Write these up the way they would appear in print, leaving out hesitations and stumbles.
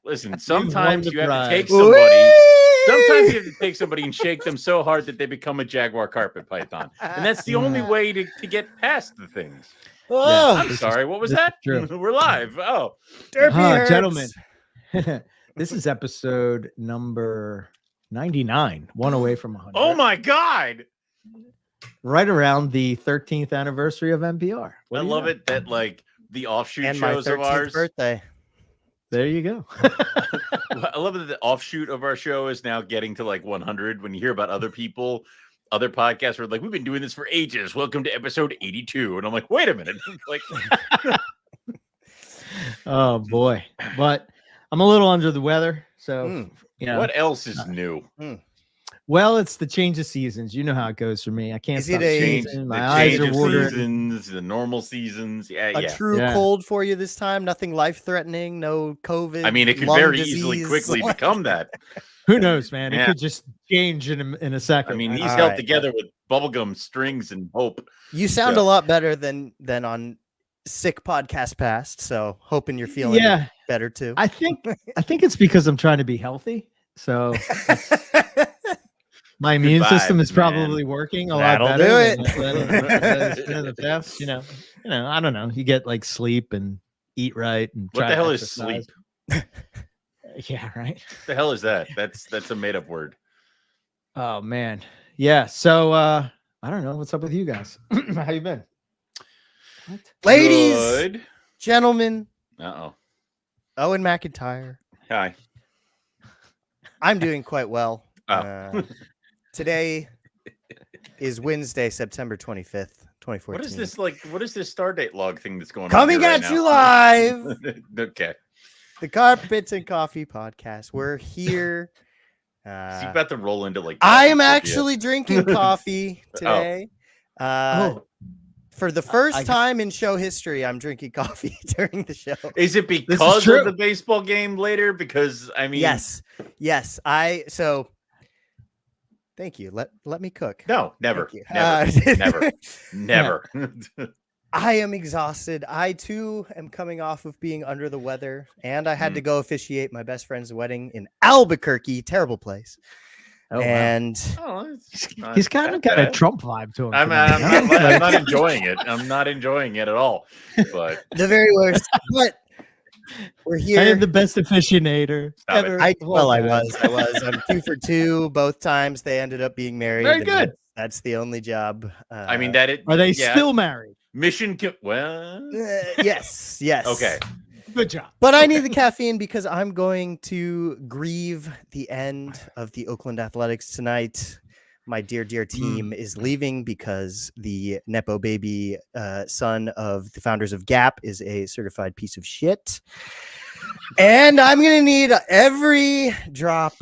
Listen, won sometimes the you have to prize. take somebody. Sometimes you have to take somebody and shake them so hard that they become a jaguar carpet python, and that's the only way to get past the things. Yeah, I'm sorry. What was this that? is true. We're live. Oh, Derpy gentlemen. This is episode number 99, one away from 100. oh my God! Right around the 13th anniversary of NPR. I love it that like the offshoot and my shows of 13th ours. birthday. There you go. I love that the offshoot of our show is now getting to like 100. When you hear about other people, other podcasts are like, we've been doing this for ages. Welcome to episode 82. And I'm like, wait a minute. Like, Oh boy. But I'm a little under the weather. So, you know. what else is new? Well, it's the change of seasons. You know how it goes for me. I can't Is stop it a- sneezing. The My eyes change are of watering. seasons, the normal seasons. A Yeah. true Yeah. cold for you this time? Nothing life-threatening? No COVID? I mean, it could lung very disease? easily, quickly become that. Who knows, man? It Yeah. could just change in a second. I mean, he's All held right. together with bubblegum strings and hope. You sound So- a lot better than on sick podcast past. So hoping you're feeling Yeah. better too. I think it's because I'm trying to be healthy. So my immune Good system vibes, is probably working a That'll lot do better. it. Than in the past. You know, I don't know. You get like sleep and eat right and What try the to hell is exercise. sleep? Yeah, right. What the hell is that? That's a made up word. Oh man. Yeah. So I don't know. What's up with you guys? How you been? What? Ladies, Good. gentlemen, Uh-oh. Owen McIntyre. Hi. I'm doing quite well. Oh. Today is Wednesday, September 25th, 2014. What is this like? What is this Stardate log thing that's going on? Coming here at right you now? live. Okay. The Carpets and Coffee podcast. We're here. Is he about to roll into like? I am trivia? actually drinking coffee today. For the first time in show history, I'm drinking coffee during the show. Is it because true. of the baseball game later? Because I mean, Yes. Thank you. Let me cook. No, never, Thank you. never, never, never. I am exhausted. I too am coming off of being under the weather, and I had to go officiate my best friend's wedding in Albuquerque. Terrible place. Oh, wow. And He's kind of got a Trump vibe to him. I'm not enjoying it. I'm not enjoying it at all. But the very worst. But we're I here. am the best aficionator Stop it. ever. I Well, was. I'm 2 for 2. Both times they ended up being married. Very and good. That's the only job. I mean that it. Are they yeah, still married? mission? Well, yes. okay. Good job. But I need the caffeine because I'm going to grieve the end of the Oakland Athletics tonight. My dear team is leaving because the Nepo baby son of the founders of Gap is a certified piece of shit. And I'm going to need every drop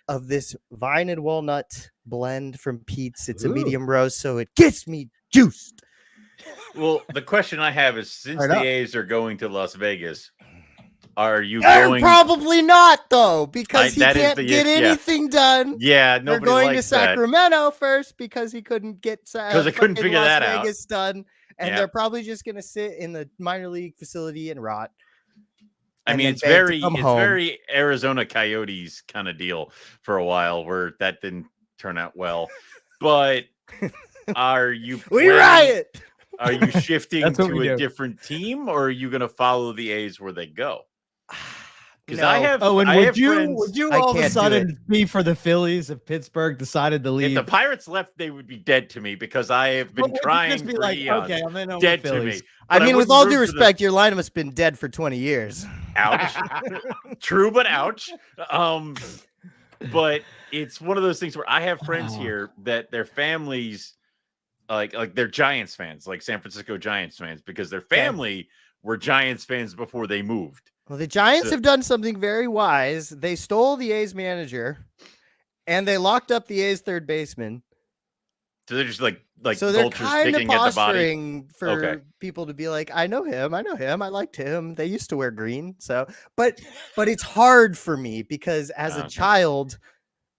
of this vine and walnut blend from Pete's. It's a medium roast, so it gets me juiced. Well, the question I have is, since Right the up. A's are going to Las Vegas, are you They're going? probably not, though, because he that is can't the- get yeah. anything done. Yeah, They're nobody going to likes that. Sacramento first because he couldn't get Because they couldn't fucking figure Las that out. Vegas done, and Yeah. they're probably just going to sit in the minor league facility and rot. I and mean, then it's beg to very, come it's home. very Arizona Coyotes kind of deal for a while, where that didn't turn out well. But are you? We planning- riot. Are you shifting That's what to we a do. different team, or are you going to follow the A's where they go? Because No. I have. Oh, and I would have you friends- all of I a can't do sudden be for the Phillies if Pittsburgh decided to If leave? the Pirates left, they would be dead to me because I have been But would you trying just be for like, eons. okay, I'm in on Dead the to me. Phillies. I But mean, with wouldn't all root due for the- respect, your line has been dead for 20 years. Ouch. True, but ouch. But it's one of those things where I have friends here that their families, like they're Giants fans, like San Francisco Giants fans, because their family were Giants fans before they moved. Well, the Giants So- have done something very wise. They stole the A's manager, and they locked up the A's third baseman. So they're just like So they're vultures kind of picking at the body. posturing for Okay. people to be like, I know him, I liked him. They used to wear green. So, but it's hard for me because as a Okay. child,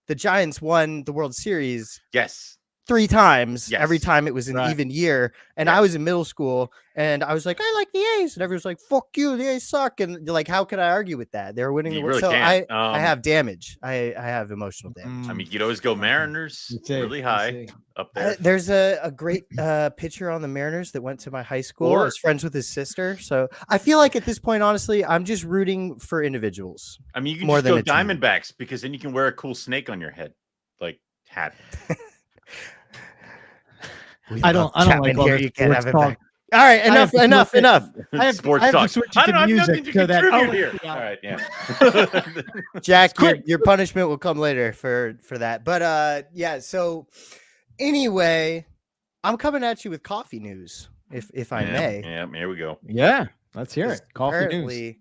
the Giants won the World Series Yes. 3 times every Yes. time it was an Right. even year. And I Yes. was in middle school and I was like, I like the A's. And everyone's like, fuck you, the A's suck. And like, how could I argue with that? They were winning You the really so can't. I have damage. I have emotional damage. I mean, you'd always go Mariners really high up there. There's a great pitcher on the Mariners that went to my high school. I was friends with his sister. So I feel like at this point, honestly, I'm just rooting for individuals. I mean, you can more just go than a team. Diamondbacks because then you can wear a cool snake on your head, like hat. I don't like all here. this You can't have sports it talk. back. All right, enough. I have Sports to talk. switch I it don't to know. I have music nothing to so that- contribute oh, here. yeah. All right, yeah. Jack, quick. your punishment will come later for that. But yeah, so anyway, I'm coming at you with coffee news, if I may. Yeah, here we go. Yeah, let's hear it. Coffee news. Apparently,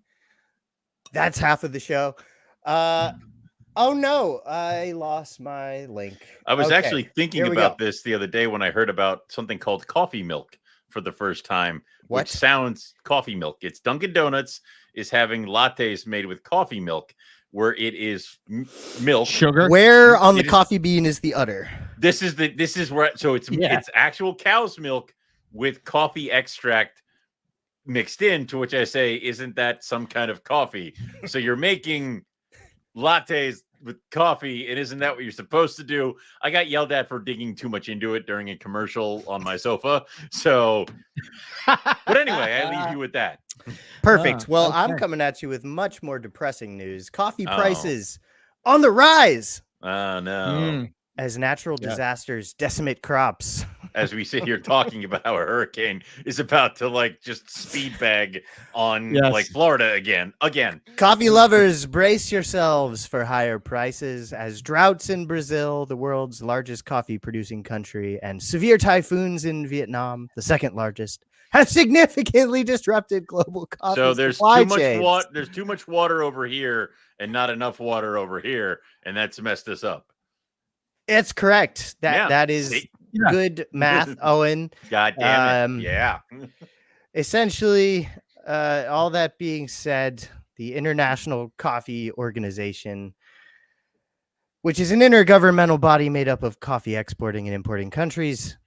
that's half of the show. Oh no, I lost my link. I was Okay, actually thinking here we about go. this the other day when I heard about something called coffee milk for the first time, What? which sounds coffee milk. It's Dunkin' Donuts is having lattes made with coffee milk, where it is milk. Sugar. Where on the It is- coffee bean is the udder? This is where so it's actual cow's milk with coffee extract mixed in, to which I say, isn't that some kind of coffee? So you're making lattes with coffee, and isn't that what you're supposed to do? I got yelled at for digging too much into it during a commercial on my sofa. So, but anyway, I leave you with that. Perfect. Well, I'm okay. coming at you with much more depressing news. Coffee Oh. prices on the rise Oh no. Mm. as natural Yeah. disasters decimate crops. As we sit here talking about how a hurricane is about to like just speed bag on Yes. like Florida again. Coffee lovers, brace yourselves for higher prices as droughts in Brazil, the world's largest coffee producing country, and severe typhoons in Vietnam, the second largest, have significantly disrupted global coffee So there's supply too much chains. water. There's too much water over here and not enough water over here, and that's messed us up. It's correct. Yeah. That is See? Yeah. good math, Owen. God damn it. Um, Yeah. Essentially, all that being said, the International Coffee Organization, which is an intergovernmental body made up of coffee exporting and importing countries,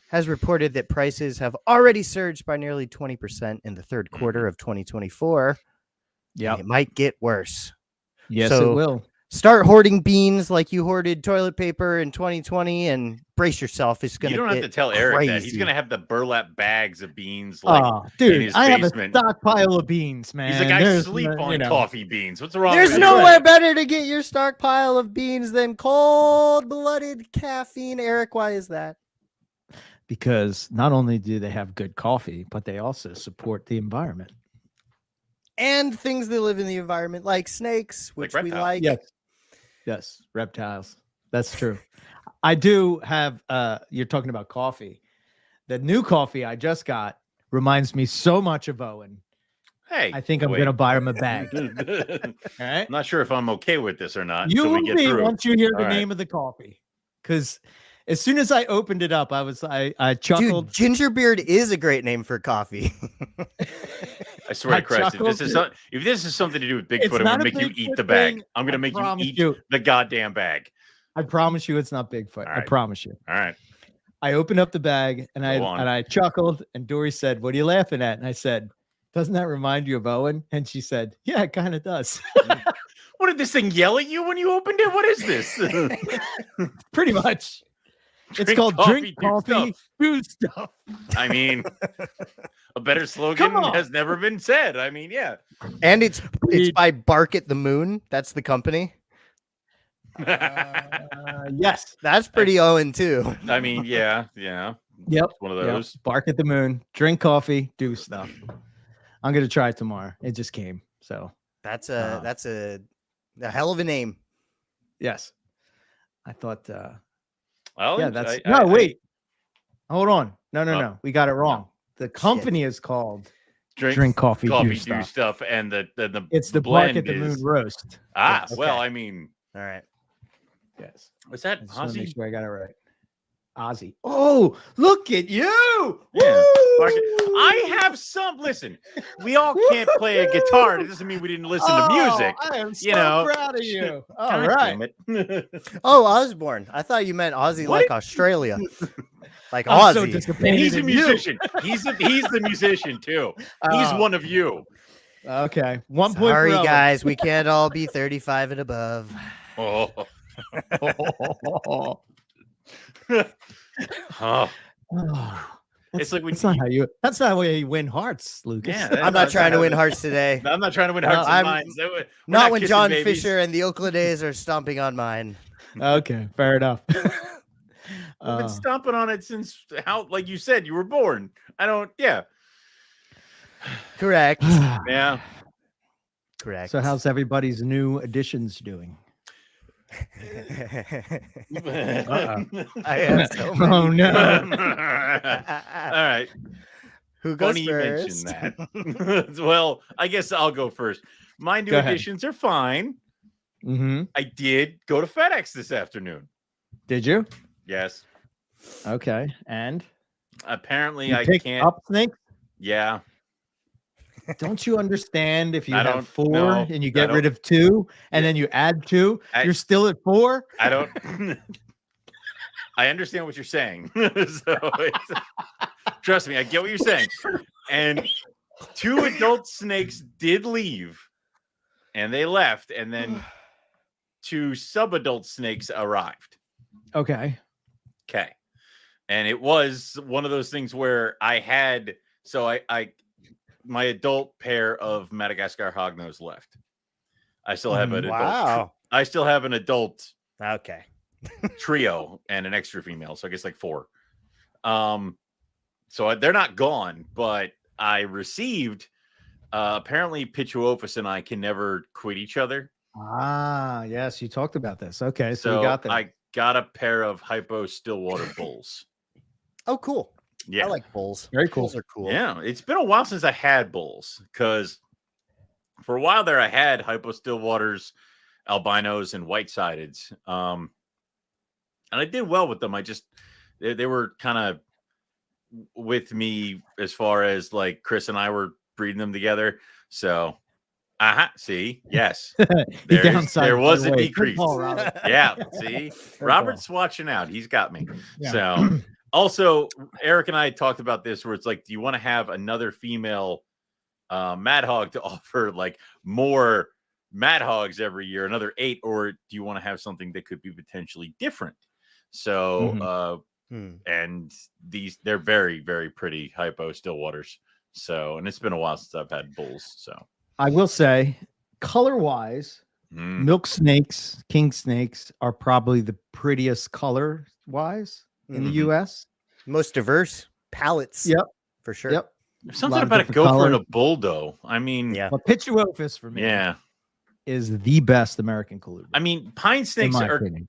has reported that prices have already surged by nearly 20% in the third quarter of 2024. Yep. It might get worse. Yes, So- it will. Start hoarding beans like you hoarded toilet paper in 2020 and brace yourself. It's going You to don't have to tell Eric that. He's crazy. going to have the burlap bags of beans. Like, Oh, dude, his I have a basement. stockpile of beans, man. he's like, I There's sleep no- on you know. coffee beans. What's wrong There's with nowhere you? better to get your stockpile of beans than cold-blooded caffeine. Eric, why is that? Because not only do they have good coffee, but they also support the environment. And things that live in the environment, like snakes, which we reptiles. like. Yes, reptiles. That's true. I do have you're talking about coffee. The new coffee I just got reminds me so much of Owen. Hey, I think I'm wait. gonna buy him a bag. All I'm right. not sure if I'm okay with this or not. You until we will get be through. once you hear the All right. name of the coffee. Because as soon as I opened it up, I Dude, chuckled. Gingerbeard is a great name for coffee. I swear I to Christ, chuckled. if this is something to do with It's Bigfoot, I'm not gonna a make you eat Bigfoot the bag. thing. I'm gonna I make you promise eat you. the goddamn bag. I promise you, it's not Bigfoot. All I right. promise you. All right. I opened up the bag and Go on. I chuckled. And Dory said, "What are you laughing at?" And I said, "Doesn't that remind you of Owen?" And she said, "Yeah, it kind of does." What did this thing yell at you when you opened it? What is this? Pretty much. It's Drink called coffee, drink do coffee, stuff. do stuff. I mean, a better slogan Come on. has never been said. I mean, yeah. And it's Dude. by Bark at the Moon. That's the company. Yes. That's pretty Owen too. I mean, yeah. Yep. One of Yep. those. Bark at the moon, drink coffee, do stuff. I'm gonna try it tomorrow. It just came. So That's a hell of a name. yes. I thought Well, yeah, that's I- wait. Hold on. No, Oh. no. We got it wrong. The company is called drink Coffee, coffee, Do do Stuff. stuff, and the It's the Bark blend at the Moon is- roast. Ah, Yes. well, Okay. I mean, All right. Yes. was that I just want to make Ozzy? sure I got it right. Ozzy. Oh, look at you! Yeah. Woo! I have some. Listen, we all can't play a guitar. It doesn't mean we didn't listen to music. I am so You know, proud of you. All God right. damn it. Oh, Osborne. I thought you meant Aussie What? like Australia. Like I'm so Aussie. disappointed And he's a in you. musician. He's the musician too. He's Oh, one of you. okay. 1 point. Sorry, for Owen. guys. We can't all be 35 and above. Oh. Oh. It's like when that's not how you. That's not how you win hearts, Lucas. Yeah, I'm not trying to win hearts today. I'm not trying to win hearts No, and I'm minds. We're Not when kissing John babies. Fisher and the Oakland A's are stomping on mine. Okay, fair enough. I've been stomping on it since how, like you said, you were born. I don't. Yeah. Correct. Yeah. Correct. So how's everybody's new additions doing? I have so many. Oh no. All right. Who goes Funny you first? mentioned that. Well, I guess I'll go first. My new Go ahead. additions are fine. Mm-hmm. I did go to FedEx this afternoon. Did you? Yes. Okay. And Apparently, you I picked can't. up snakes? Yeah. Don't you understand if you I don't have 4 know. and you I get don't- rid of 2 and then you add 2, you're still at 4? I don't. I understand what you're saying. Trust me, I get what you're saying. And 2 adult snakes did leave, and they left, and then 2 subadult snakes arrived. Okay. Okay. And it was one of those things where I had, so I my adult pair of Madagascar hognose left. I still have an adult. Wow. I still have an adult Okay. trio and an extra female, so I guess like 4. So they're not gone, but I received apparently Pituophis and I can never quit each other. Ah, yes, you talked about this. Okay, so So you got that. I got a pair of hypo Stillwater bulls. Oh, cool. Yeah. I like bulls. Very cool. Bulls are cool. Yeah, it's been a while since I had bulls because for a while there I had hypo Stillwaters, albinos, and white-sideds. And I did well with them. They were kind of with me as far as like Chris and I were breeding them together. So, see, yes, He downsized there was by a the way. Good decrease. call, Robert. Yeah, see, Good Robert's watching out. He's got me. Yeah. So, also, Eric and I talked about this where it's like, do you want to have another female mad hog to offer like more mad hogs every year, another 8, or do you want to have something that could be potentially different? So, and they're very, very pretty hypo Stillwaters. So, and it's been a while since I've had bulls. So, I will say, color-wise, milk snakes, king snakes are probably the prettiest color-wise in the U.S. Most diverse palettes. Yep. For sure. Yep. there's A something lot of about a different gopher and a colors. bull, though. I mean, Yeah. But Pituophis for me yeah. is the best American colubrid. I mean, pine snakes my are opinion.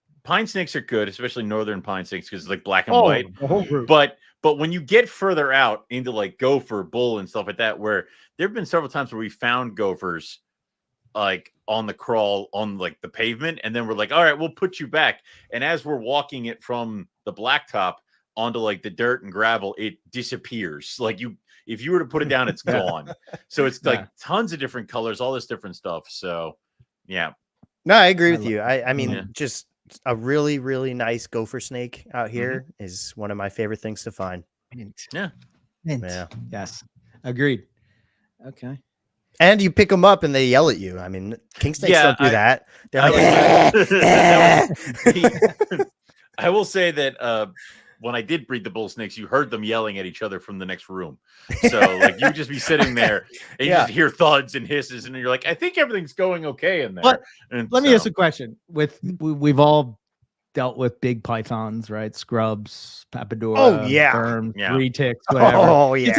good, especially northern pine snakes because it's like black and Oh, white. the whole group. But when you get further out into like gopher, bull, and stuff like that, where there have been several times where we found gophers like on the crawl on like the pavement, and then we're like, all right, we'll put you back. And as we're walking it from the blacktop onto like the dirt and gravel, it disappears. Like if you were to put it down, it's gone. So it's like tons of different colors, all this different stuff. So yeah. No, I agree with you. I mean, Yeah. just a really, really nice gopher snake out here is one of my favorite things to find. Mint. Yeah. Mint. Yeah. Yes. Agreed. Okay. And you pick them up and they yell at you. I mean, king snakes don't do that. They're like, I will say that when I did breed the bull snakes, you heard them yelling at each other from the next room. So like you'd just be sitting there and you just hear thuds and hisses, and you're like, I think everything's going okay in there. But And let me so- ask a question. We've all dealt with big pythons, right? Scrubs, papadura, Oh, yeah. berms, Yeah. retics, whatever. oh, yeah.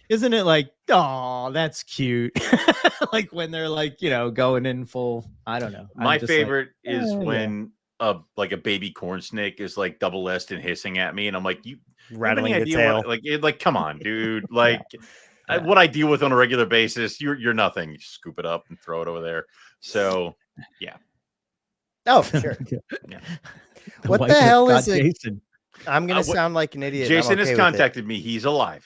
Isn't it like, oh, that's cute? Like when they're like, going in full, I don't know. I'm My just like, favorite is yeah. when like a baby corn snake is like double-S and hissing at me, and I'm like, you have Rattling any the idea tail. like come on, dude. Like Yeah. what I deal with on a regular basis, you're nothing. You scoop it up and throw it over there. So Oh, for sure. Yeah. What white the hell God is it? Jason. I'm gonna sound like an idiot. Jason has contacted me. He's alive.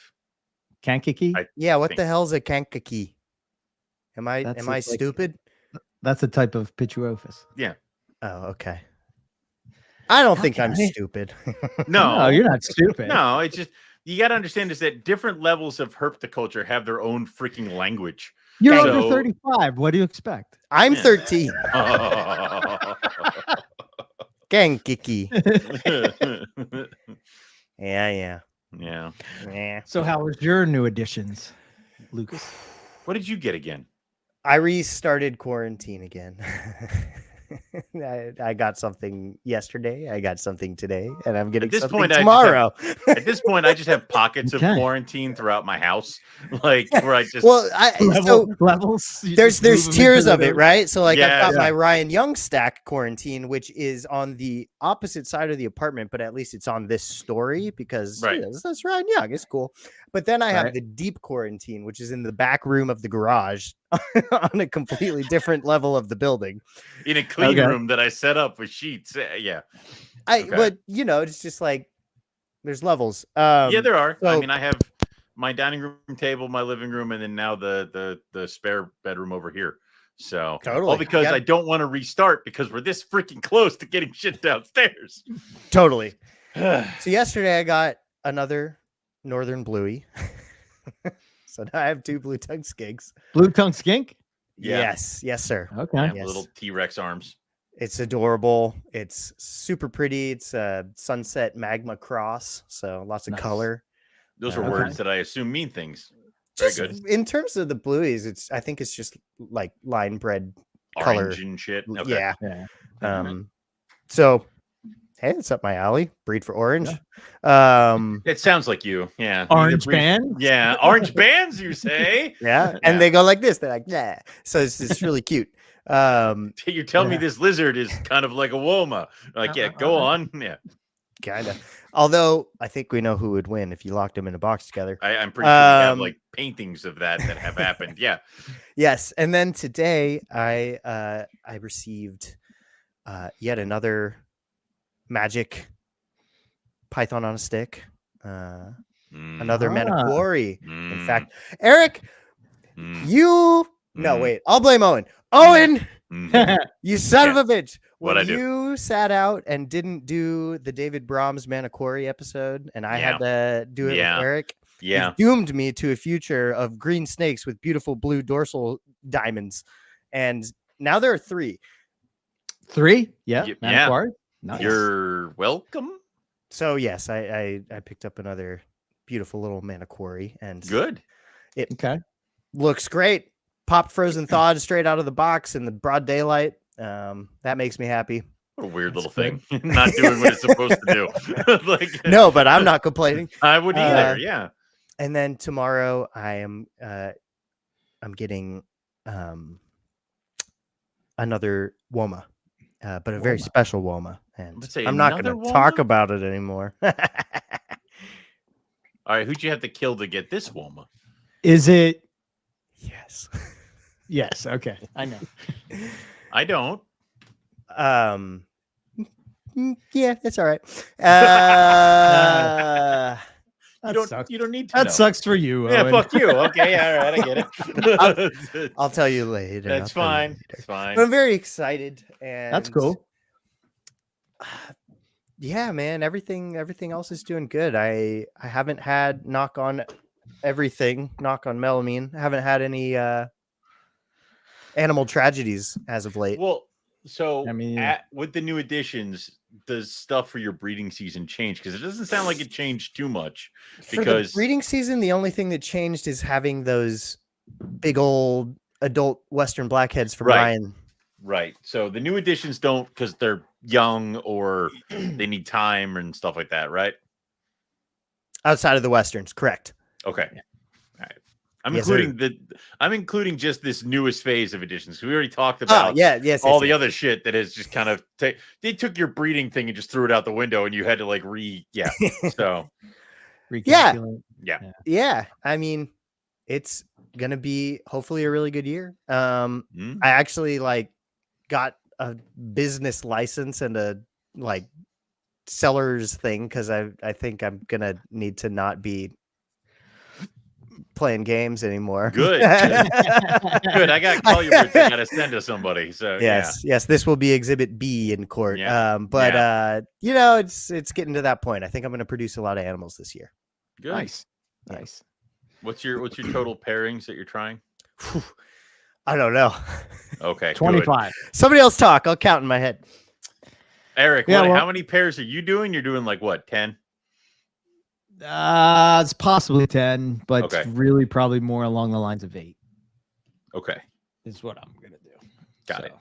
Kankakee? Yeah, what the hell's a kankakee? Am I stupid? That's a type of Pituophis. Yeah. Oh, okay. I don't think I'm stupid. No, you're not stupid. No, it's just you got to understand is that different levels of herpetoculture have their own freaking language. You're under 35. What do you expect? I'm 13. Kankakee. Yeah. So how was your new additions, Lucas? What did you get again? I restarted quarantine again. I got something yesterday. I got something today, and I'm getting something tomorrow. At this point, I just have pockets of quarantine throughout my house, like where I just levels. There's tiers of it, right? So like I've got my Ryan Young stack quarantine, which is on the opposite side of the apartment, but at least it's on this story because that's Ryan Young. It's cool. But then I have the deep quarantine, which is in the back room of the garage on a completely different level of the building. In a clean room that I set up with sheets. Yeah. But it's just like there's levels. Yeah, there are. So, I mean, I have my dining room table, my living room, and then now the spare bedroom over here. So all because I don't want to restart because we're this freaking close to getting shit downstairs. Totally. So yesterday I got another Northern Bluey. So now I have 2 blue tongue skinks. Blue tongue skink? Yeah. Yes, sir. Okay. Little T-Rex arms. It's adorable. It's super pretty. It's a sunset magma cross. So lots of color. Those are words that I assume mean things. Very good. In terms of the blueies, I think it's just like line bred color orange and shit. Okay. Yeah. So hey, it's up my alley. Breed for orange. It sounds like you. Yeah. Orange bands? Yeah. Orange bands, you say? Yeah. And they go like this. They're like, yeah. So it's really cute. You tell me this lizard is kind of like a Woma. Like, go on. Yeah. Kind of. Although I think we know who would win if you locked them in a box together. I'm pretty sure we have like paintings of that have happened. Yeah. Yes. And then today I received yet another magic python on a stick, another Manacori. In fact, Eric, I'll blame Owen. You son of a bitch. When you sat out and didn't do the David Brahms Manacori episode and I had to do it with Eric, you doomed me to a future of green snakes with beautiful blue dorsal diamonds. And now there are 3. 3? Yeah. Manacori. Nice. You're welcome. So yes, I picked up another beautiful little Manacori, and good. It looks great. Popped, frozen, thawed straight out of the box in the broad daylight. That makes me happy. What a weird little thing. Not doing what it's supposed to do. No, but I'm not complaining. I wouldn't either. Yeah. And then tomorrow I'm getting another Woma. But a very special Woma, and I'm not going to talk about it anymore. All right, who'd you have to kill to get this Woma? Is it? Yes. Yes. Okay, I know. I don't. Yeah, it's all right. You don't need to. That sucks for you. Yeah, Owen. fuck you. Okay, all right, I get it. I'll tell you later. That's fine. It's fine. But I'm very excited, and that's cool. Yeah, man. Everything else is doing good. I haven't had knock on melamine. I haven't had any animal tragedies as of late. Well, so I mean, with the new additions, does stuff for your breeding season change? Because it doesn't sound like it changed too much. Because for the breeding season, the only thing that changed is having those big old adult Western blackheads for Ryan. Right. So the new additions don't, because they're young or they need time and stuff like that, right? Outside of the Westerns, correct. Okay. All right. I'm including just this newest phase of additions. We already talked about all the other shit that is just kind of they took your breeding thing and just threw it out the window, and you had to so yeah. I mean, it's gonna be hopefully a really good year. I actually got a business license and a seller's thing because I think I'm gonna need to not be playing games anymore. Good. Good. I got colubrids I gotta send to somebody. So yes, this will be exhibit B in court. Yeah. You know, it's getting to that point. I think I'm gonna produce a lot of animals this year. Good. Nice. What's your total pairings that you're trying? I don't know. Okay. 25. Somebody else talk. I'll count in my head. Eric, Yeah, how many pairs are you doing? You're doing like what, 10? It's possibly 10, but Okay. it's really probably more along the lines of 8. Okay. Is what I'm gonna do. Got it.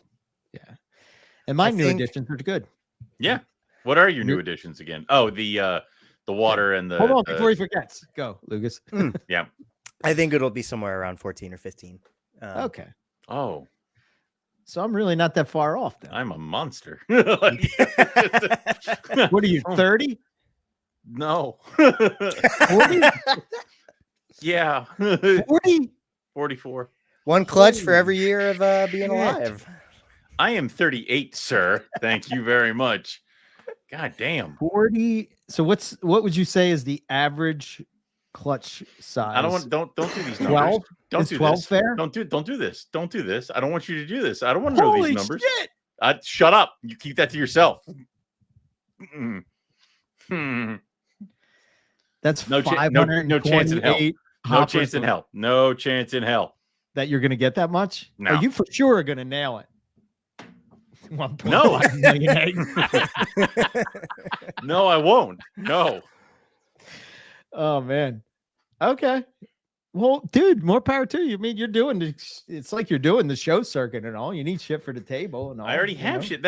Yeah. And my I new think- additions are good. Yeah. What are your new additions again? Oh, the water and the Hold on before he forgets. Go, Lucas. Yeah. I think it'll be somewhere around 14 or 15. Okay. Oh, So I'm really not that far off then. I'm a monster. What are you, 30? No. 40? Yeah. 40? 44. One clutch for every year of being alive. I am 38, sir. Thank you very much. God damn. 40. So what would you say is the average clutch size? I don't do these numbers. 12? Don't Is do 12 this. fair? Don't do this. Don't do this. I don't want you to do this. I don't want to know Holy these numbers. shit. Shut up. You keep that to yourself. Hmm. That's No chance in hell. 528 No hoppers chance in hell. No chance in hell. that you're going to get that much? No. Are you for sure going to nail it? 1.5 No. million eggs. No, I won't. No. Oh man. Okay. Well, dude, more power to you. I mean, it's like you're doing the show circuit and all. You need shit for the table and all. I already have shit.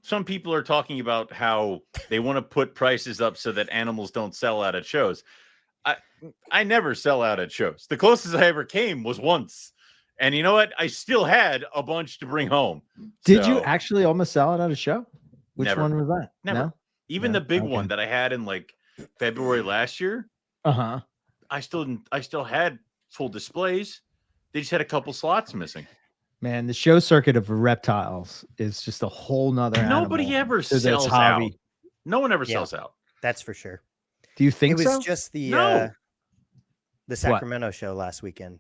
Some people are talking about how they want to put prices up so that animals don't sell out at shows. I never sell out at shows. The closest I ever came was once. And you know what? I still had a bunch to bring home. Did you So, actually almost sell it at a show? Which Never. one was that? Never. No? Even No? the big Okay. one that I had in like February last year, Uh-huh. I still had full displays. They just had a couple slots missing. Man, the show circuit of reptiles is just a whole nother Nobody animal ever to this sells hobby. out. No one ever Yeah. sells out. That's for sure. Do you think It was so? just the No. Sacramento show last weekend.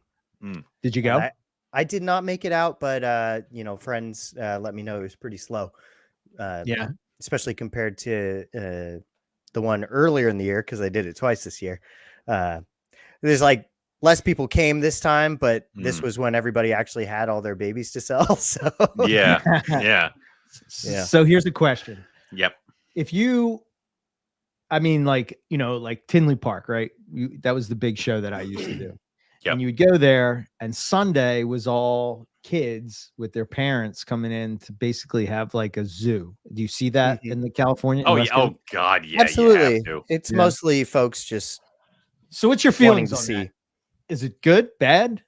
Did you And go? I did not make it out, but friends let me know it was pretty slow. Yeah. Especially compared to the one earlier in the year because I did it twice this year. There's like less people came this time, but this was when everybody actually had all their babies to sell. So Yeah. Yeah. Yeah. So here's the question. Yep. If you, I mean, like Tinley Park, right? That was the big show that I used to do. Yep. And you would go there, and Sunday was all kids with their parents coming in to basically have like a zoo. Do you see that in the California? Oh, in yeah. West Coast? Oh, God. Yeah. absolutely. You have to. It's Yeah. mostly folks just So what's your wanting feelings to on see. that? Is it good, bad?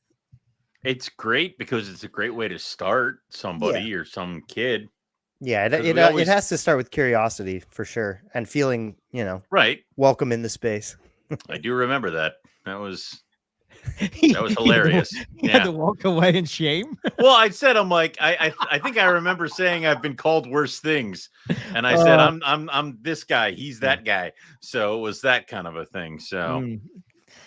It's great because it's a great way to start somebody or some kid. Yeah, 'Cause it we always- has to start with curiosity for sure and feeling, Right. welcome in the space. I do remember that. That was He hilarious. He had Yeah. to walk away in shame. Well, I said, I'm like, I think I remember saying I've been called worse things. And I said, I'm this guy, he's that guy. So it was that kind of a thing. So Mm,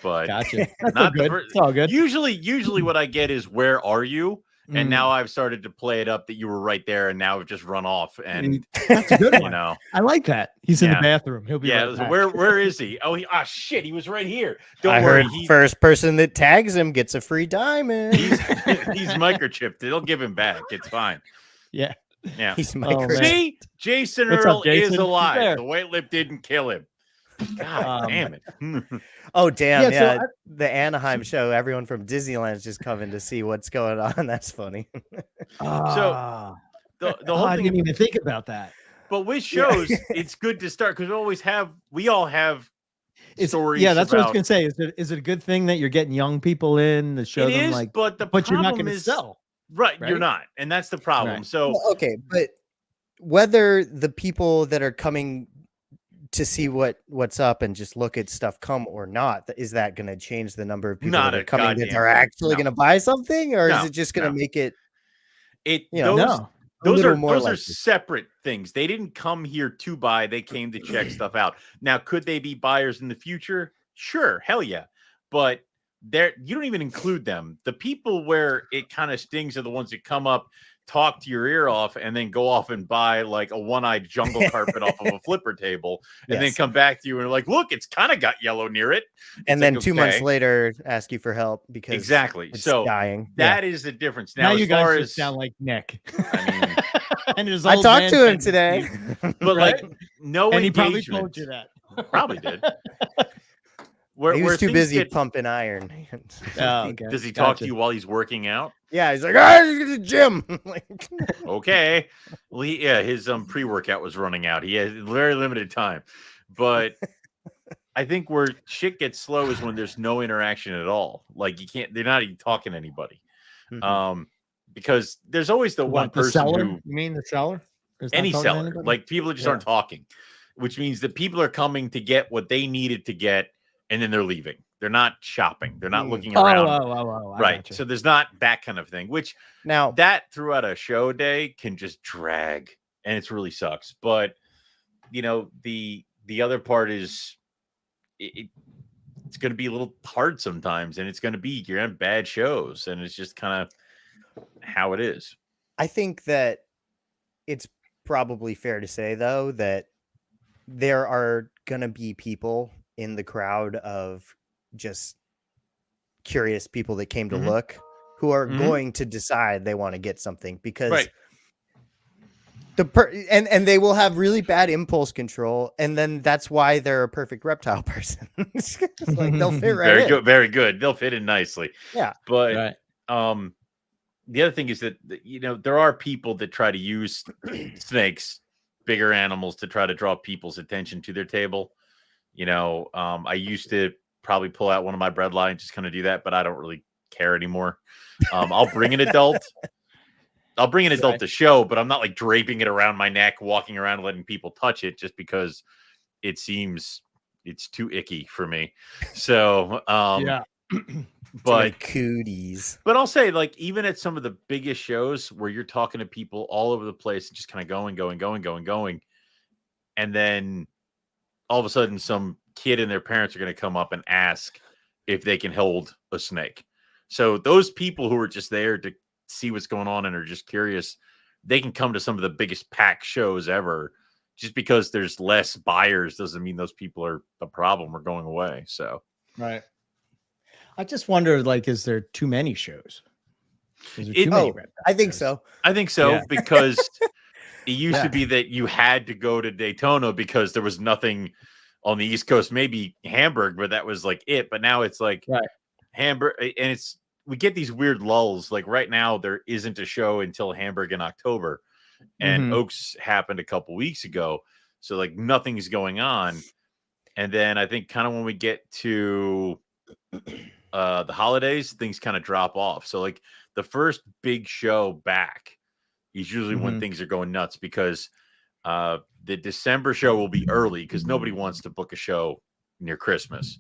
but gotcha. That's not all the good. fir- It's all good. usually what I get is where are you? And Mm. now I've started to play it up that you were right there, and now I've just run off. And That's a good you one. know, I like that. He's in Yeah. the bathroom. He'll be yeah. right back. Where is he? Oh, shit, he was right here. Don't I worry, heard first person that tags him gets a free diamond. he's microchipped. They'll give him back. It's fine. Yeah. Yeah. He's man. microchipped. See, Jason What's up, Earl Jason? is He's alive. there. The white lip didn't kill him. God damn it. Oh damn! Yeah, so Yeah, the Anaheim show. Everyone from Disneyland is just coming to see what's going on. That's funny. Ah. The Oh, whole I thing, didn't even think about that. but with shows, it's good to start because we all have stories. Yeah, that's what I was about- gonna say. Is it a good thing that you're getting young people in to show It them is, like, but but you're not problem gonna is- sell? Right, you're right? not, and that's the problem. Right. So Well, okay, but whether the people that are coming to see what's up and just look at stuff come or not, is that going to change the number of people Not that a are coming that goddamn are thing. actually No. going to buy something, or No, is it just going to no. make it? it You know, those No. those are likely. separate things. They didn't come here to buy. They came to check stuff out. Now, could they be buyers in the future? Sure, hell yeah. But you don't even include them. The people where it kind of stings are the ones that come up, talk to your ear off, and then go off and buy like a one-eyed jungle carpet off of a flipper table, and then come back to you and are like, look, it's kind of got yellow near it. And then 2 months later ask you for help because exactly. it's so dying. That is the difference. Now as you far guys as, just sound like Nick. I mean, and his I old talked man to him tendencies. today. but like no And he engagement. probably told you that. Probably did. He was too busy get, pumping iron. Oh, okay. Does he talk to you while he's working out? Yeah, he's like, "Ah, you to the gym." Like, okay. Well, his pre-workout was running out. He has very limited time. But I think where shit gets slow is when there's no interaction at all. Like they're not even talking to anybody. Because there's always the one person seller? who, you mean the seller? any seller, like people just aren't talking, which means that people are coming to get what they needed to get, and then they're leaving. They're not shopping. They're not looking around. Right. So there's not that kind of thing, which now that throughout a show day can just drag, and it really sucks. But the other part is it's going to be a little hard sometimes, and you're going to have bad shows, and it's just kind of how it is. I think that it's probably fair to say, though, that there are going to be people in the crowd of just curious people that came to look who are going to decide they want to get something because and they will have really bad impulse control, and then that's why they're a perfect reptile person. Like they'll fit right in. Very good. They'll fit in nicely. Yeah. But the other thing is that there are people that try to use snakes, bigger animals, to try to draw people's attention to their table. I used to probably pull out one of my bread lines, just kind of do that, but I don't really care anymore. I'll bring an adult. I'll bring an adult to show, but I'm not like draping it around my neck, walking around, letting people touch it, just because it seems it's too icky for me. So, but cooties. But I'll say, like, even at some of the biggest shows where you're talking to people all over the place, just kind of going, and then all of a sudden some kid and their parents are going to come up and ask if they can hold a snake. So those people who are just there to see what's going on and are just curious, they can come to some of the biggest pack shows ever. Just because there's less buyers doesn't mean those people are a problem or going away. So right. I just wonder, like, is there too many shows? Is there too many I think so. I think so, because it used to be that you had to go to Daytona because there was nothing on the East Coast, maybe Hamburg, but that was like it. But now it's like Hamburg, and we get these weird lulls. Like right now, there isn't a show until Hamburg in October, and Oaks happened a couple weeks ago. So like nothing's going on. And then I think kind of when we get to the holidays, things kind of drop off. So like the first big show back is usually when things are going nuts, because the December show will be early because nobody wants to book a show near Christmas.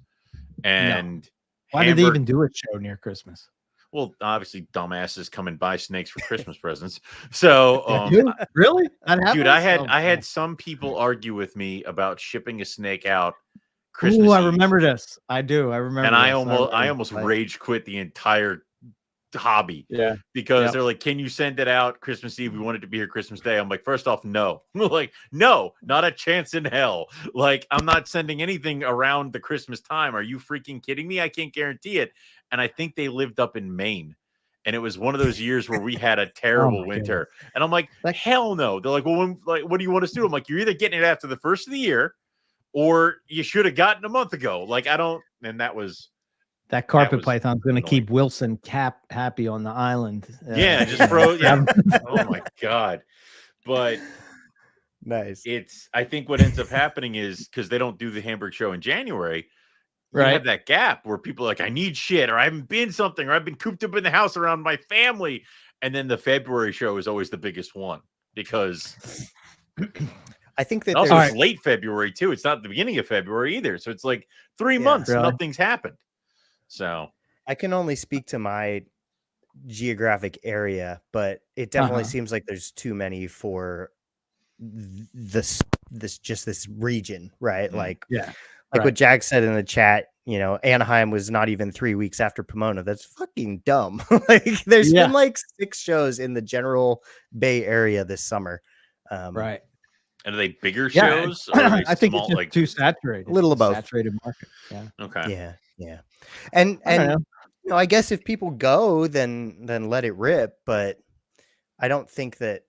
And why did they even do a show near Christmas? Well, obviously, dumbasses come and buy snakes for Christmas presents. So, really, dude, I had some people argue with me about shipping a snake out Christmas. Ooh, I remember this. I do. I remember. And I almost rage quit the entire hobby. Yeah, because they're like, "Can you send it out Christmas Eve? We want it to be here Christmas Day." I'm like, first off, no. Like, no, not a chance in hell. Like, I'm not sending anything around the Christmas time. Are you freaking kidding me? I can't guarantee it. And I think they lived up in Maine, and it was one of those years where we had a terrible winter. And I'm like, hell no. They're like, well, what do you want us to do? I'm like, you're either getting it after the first of the year, or you should have gotten a month ago. Like, I don't. And that carpet python's going to keep Wilson happy on the island. Yeah, just froze. Yeah. Oh my God. But nice. I think what ends up happening is, because they don't do the Hamburg show in January, you have that gap where people are like, I need shit, or I haven't been something, or I've been cooped up in the house around my family. And then the February show is always the biggest one, because I think that also it's late February too. It's not the beginning of February either. So it's like 3 months, nothing's happened. So I can only speak to my geographic area, but it definitely seems like there's too many for this region, right? Like what Jack said in the chat, you know, Anaheim was not even 3 weeks after Pomona. That's fucking dumb. Like there's been like 6 shows in the general Bay Area this summer. Right. And are they bigger shows? Or are they I think small, it's just like too saturated. A little of both. Saturated market. Yeah. Okay. Yeah. And you know, I guess if people go, then let it rip. But I don't think that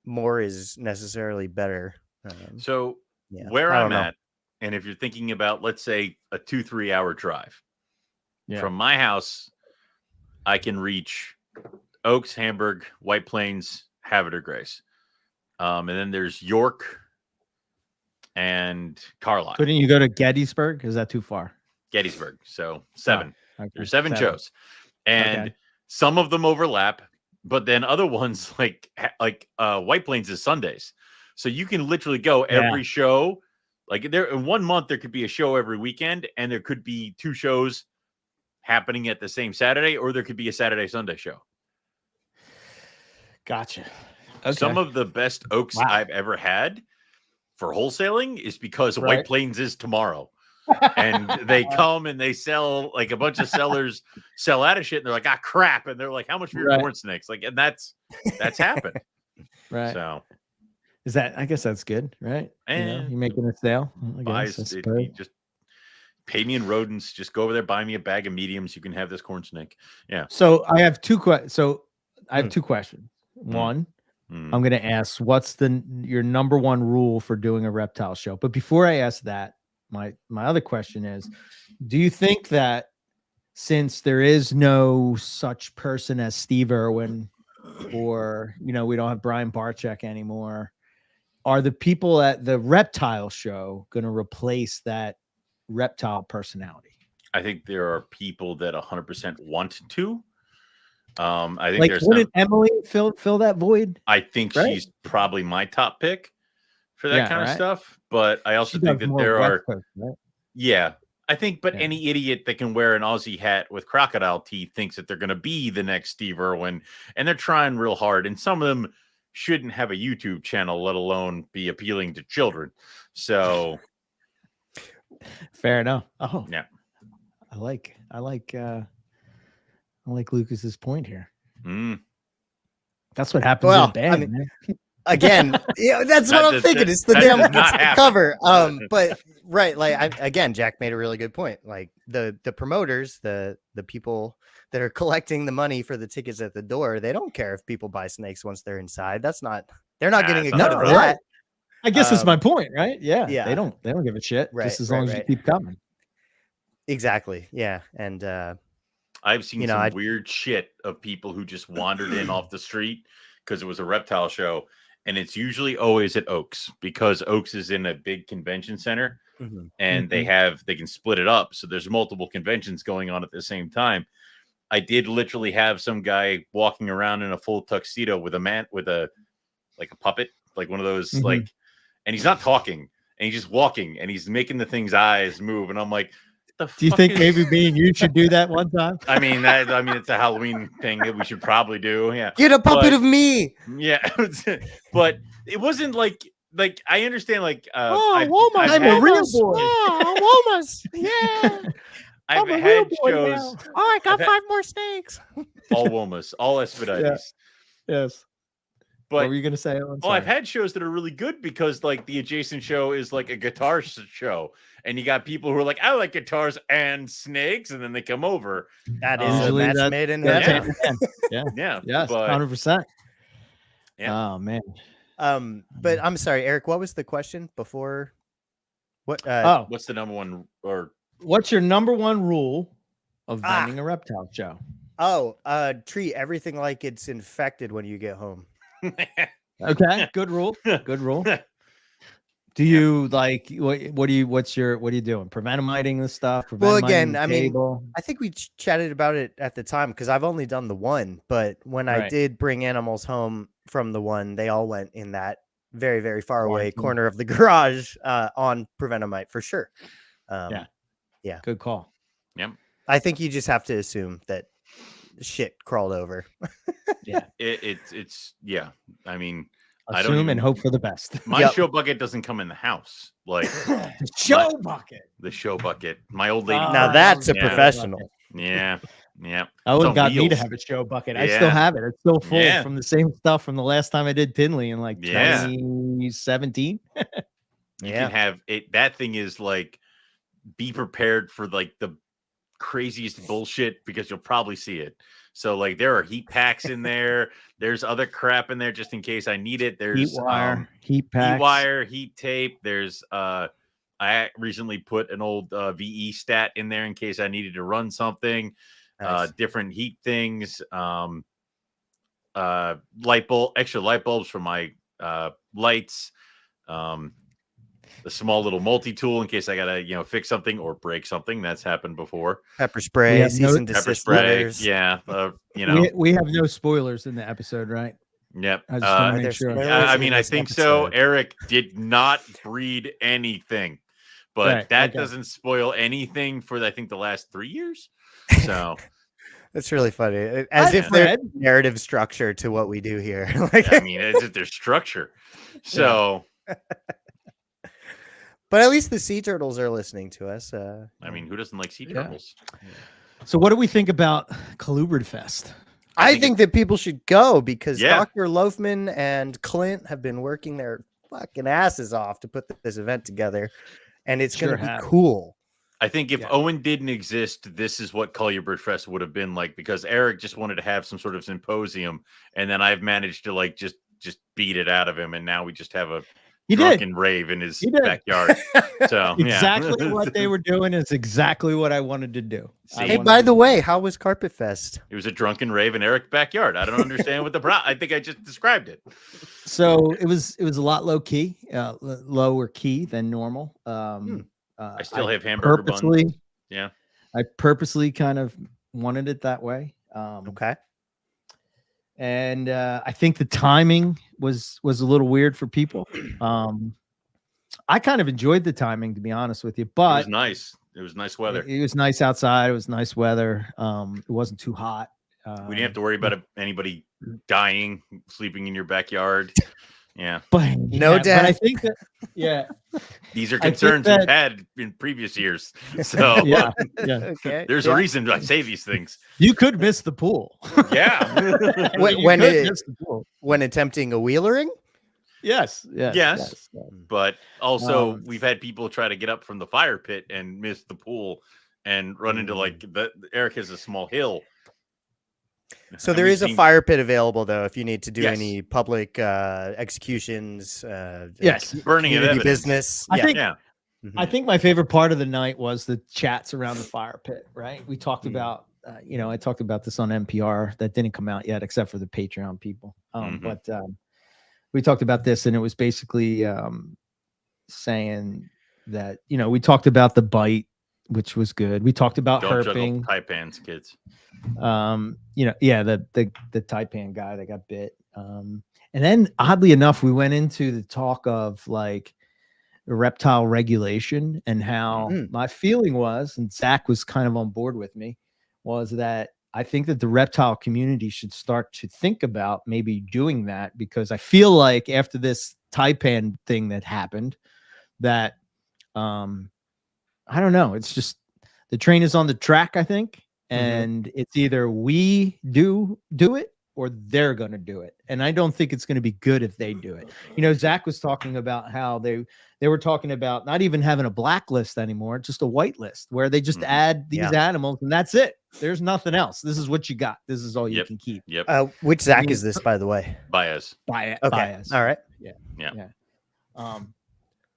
more is necessarily better. So where I'm at, and if you're thinking about, let's say, a 2-3 hour drive from my house, I can reach Oaks, Hamburg, White Plains, Havre Grace. And then there's York and Carlisle. Couldn't you go to Gettysburg? Is that too far? Gettysburg. So 7. Okay. There's 7 shows. And some of them overlap, but then other ones like White Plains is Sundays. So you can literally go every show. Like there in 1 month, there could be a show every weekend, and there could be 2 shows happening at the same Saturday, or there could be a Saturday-Sunday show. Gotcha. Okay. Some of the best Oaks I've ever had for wholesaling is because White Plains is tomorrow. And they come and they sell, like a bunch of sellers sell out of shit, and they're like, ah, crap. And they're like, how much for your corn snakes? Like, and that's happened. Right. So is that, I guess that's good, right? And you're making a sale. You just pay me in rodents. Just go over there, buy me a bag of mediums. You can have this corn snake. Yeah. So I have 2 questions. So I have 2 questions. One, I'm going to ask, what's your number 1 rule for doing a reptile show? But before I ask that, my other question is, do you think that since there is no such person as Steve Irwin, or, you know, we don't have Brian Barczyk anymore, are the people at the reptile show going to replace that reptile personality? I think there are people that 100% want to. I think like, there's wouldn't Emily fill that void? I think she's probably my top pick for that kind of stuff. But I also think that there are, I think, but any idiot that can wear an Aussie hat with crocodile teeth thinks that they're going to be the next Steve Irwin, and they're trying real hard. And some of them shouldn't have a YouTube channel, let alone be appealing to children. So fair enough. Oh yeah, I like Lucas's point here. That's what happens in a band. I mean, again, that's what I'm thinking. It's the cover. But again, Jack made a really good point. Like the promoters, the people that are collecting the money for the tickets at the door, they don't care if people buy snakes once they're inside. They're not getting a cut of that. I guess that's my point, right? Yeah. Yeah. They don't give a shit. Just as long as you keep coming. Exactly. Yeah. And I've seen some weird shit of people who just wandered in off the street because it was a reptile show. And it's usually always at Oaks, because Oaks is in a big convention center, and they can split it up. So there's multiple conventions going on at the same time. I did literally have some guy walking around in a full tuxedo with a puppet, like one of those, like, and he's not talking, and he's just walking, and he's making the thing's eyes move. And I'm like, do you think maybe me and you should do that one time? I mean, it's a Halloween thing that we should probably do. Yeah, get a puppet of me. Yeah, but it wasn't like I understand. Like, Womas, I'm a real boy. Oh, Womas, yeah. I've had shows. Now. Oh, I got 5 more snakes. All Womas, all Expedites. Yeah. Yes. But what were you gonna say? I've had shows that are really good because, like, the adjacent show is like a guitar show, and you got people who are like, I like guitars and snakes, and then they come over. That is a match made in heaven. Yeah. Yes, 100%. Yeah. Oh man. But I'm sorry, Eric. What was the question before? What? What's the number 1 or? What's your number 1 rule of vending a reptile show? Treat everything like it's infected when you get home. Okay, good rule. Good rule. Do you like what are you doing? Preventamiting this stuff? Well, again, I mean, I think we chatted about it at the time because I've only done the one, but when I did bring animals home from the one, they all went in that very, very far away corner of the garage on Preventamite for sure. Yeah. Good call. Yeah. I think you just have to assume that shit crawled over. Yeah. It's yeah. I mean, I Assume don't even and hope for the best. My Yep. show bucket doesn't come in the house. Like Show bucket. the show bucket. My old lady. Now I that's a love the show professional. bucket. Yeah. Yeah. Owen on got me to wheels. have a show bucket. I still Yeah. have it. It's still full Yeah. from the same stuff from the last time I did Pinley in like Yeah. 2017. You can have it. That thing is like, be prepared for like the craziest bullshit because you'll probably see it. So like there are heat packs in there. There's other crap in there just in case I need it. There's Heat wire, heat packs. heat wire, heat tape. There's I recently put an old VE stat in there in case I needed to run something. Nice. Different heat things. Extra light bulbs for my lights. The small little multi-tool in case I gotta, fix something or break something. That's happened before. Pepper spray, have cease no- and Pepper desist spray. letters. Yeah. We have no spoilers in the episode, right? Yep. I just want to make there's sure. spoilers. I in mean, I this think so. episode. Eric did not breed anything, but Right, that okay. doesn't spoil anything for, I think, the last 3 years. So, That's really funny. As if there's narrative structure to what we do here. Like, I mean, it's just their structure. So, but at least the sea turtles are listening to us. I mean, who doesn't like sea Yeah. turtles? So what do we think about Colubrid-Fest? I think that people should go because Yeah. Dr. Loafman and Clint have been working their fucking asses off to put this event together, and it's Sure going to be have. cool. I think if Yeah. Owen didn't exist, this is what Colubrid Fest would have been like, because Eric just wanted to have some sort of symposium, and then I've managed to like just beat it out of him, and now we just have a You did drunken rave in his You did. backyard. So exactly yeah. what they were doing is exactly what I wanted to do. I See? Hey, wanted by to the do- way, how was Carpet Fest? It was a drunken rave in Eric's backyard. I don't understand what the problem. I think I just described it. So it was a lot lower key than normal. I still have hamburger purposely, buns. Yeah. I purposely kind of wanted it that way. Okay. And I think the timing was a little weird for people. I kind of enjoyed the timing, to be honest with you, It but was nice. It was nice weather. it was nice outside. It was nice weather. It wasn't too hot. We didn't have to worry about anybody dying, sleeping in your backyard. Yeah. But No yeah, but I death. think that These are I think concerns that- we've had in previous years. So yeah. Okay. there's a reason I say these things. You could miss the pool. Yeah. When- You when could it- miss the pool. When attempting a wheelering? Yes. Yes. But also we've had people try to get up from the fire pit and miss the pool and run into like Eric has a small hill. So And there we've is a seen- fire pit available, though, if you need to do Yes. any public executions. Yes. burning of community evidence. business. I think Yeah. I think my favorite part of the night was the chats around the fire pit, right? We talked about, I talked about this on NPR that didn't come out yet, except for the Patreon people. But we talked about this, and it was basically saying that, we talked about the bite, which was good. We talked about Don't herping. juggle Taipans, kids. The Taipan guy that got bit. And then oddly enough, we went into the talk of like reptile regulation and how my feeling was, and Zach was kind of on board with me, was that I think that the reptile community should start to think about maybe doing that, because I feel like after this Taipan thing that happened, that I don't know, it's just the train is on the track, I think, and it's either we do it or they're going to do it. And I don't think it's going to be good if they do it. Zach was talking about how they were talking about not even having a blacklist anymore, just a white list where they just add these animals and that's it. There's nothing else. This is what you got. This is all you can keep. Yep. Which Zach is this, by the way? Bias. Okay. Bias. All right. Yeah.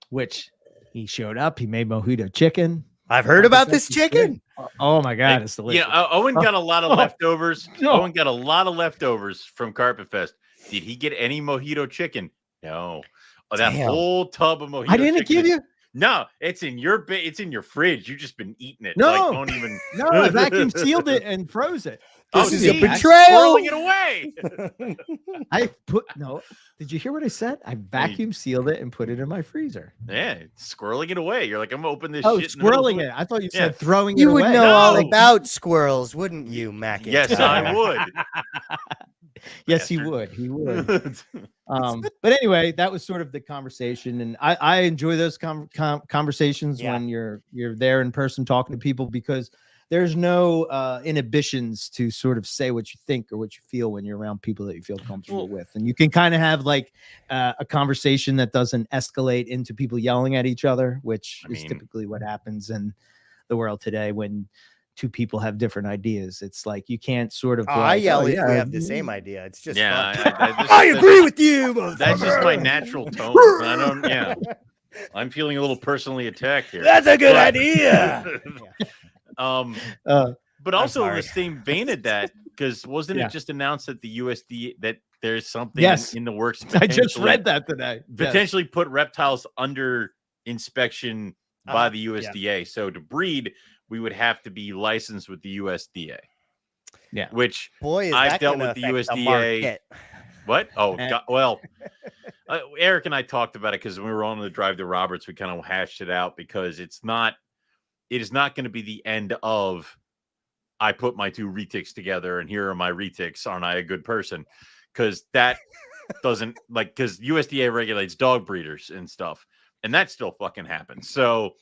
Which he showed up. He made mojito chicken. I've heard about this chicken. Oh my God, it's delicious. Yeah, Owen got a lot of leftovers. No. Owen got a lot of leftovers from Carpet Fest. Did he get any mojito chicken? No. Oh, that Damn. whole tub of mojito I didn't chicken give you. No, it's in your it's in your fridge. You just been eating it. No. Like, don't even No, I vacuum sealed it and froze it. This is see, a betrayal. Swirling it away. Did you hear what I said? I vacuum sealed it and put it in my freezer. Yeah, squirreling it away. You're like, I'm gonna open this shit. Swirling it. I thought you said throwing it You away. would know all about squirrels, wouldn't you, Mac? Yes, I would. Yes, he would. He would. But anyway, that was sort of the conversation, and I enjoy those conversations when you're there in person talking to people, because there's no inhibitions to sort of say what you think or what you feel when you're around people that you feel comfortable with, and you can kind of have like a conversation that doesn't escalate into people yelling at each other, which is typically what happens in the world today when two people have different ideas. It's like you can't sort of. I yell if we have the same idea. It's just I agree with you. That's just my natural tone. I don't. Yeah, I'm feeling a little personally attacked here. That's a good idea. But also in the same vein of that, because wasn't it just announced that the USDA that there's something in the works? I just read that today. Potentially put reptiles under inspection by the USDA. So to breed, we would have to be licensed with the USDA. Yeah. Which I've dealt with the USDA. What? Oh, God. Well, Eric and I talked about it because when we were on the drive to Roberts, we kind of hashed it out, because it is not going to be the end of I put my two retics together and here are my retics. Aren't I a good person? Because that doesn't because USDA regulates dog breeders and stuff, and that still fucking happens. So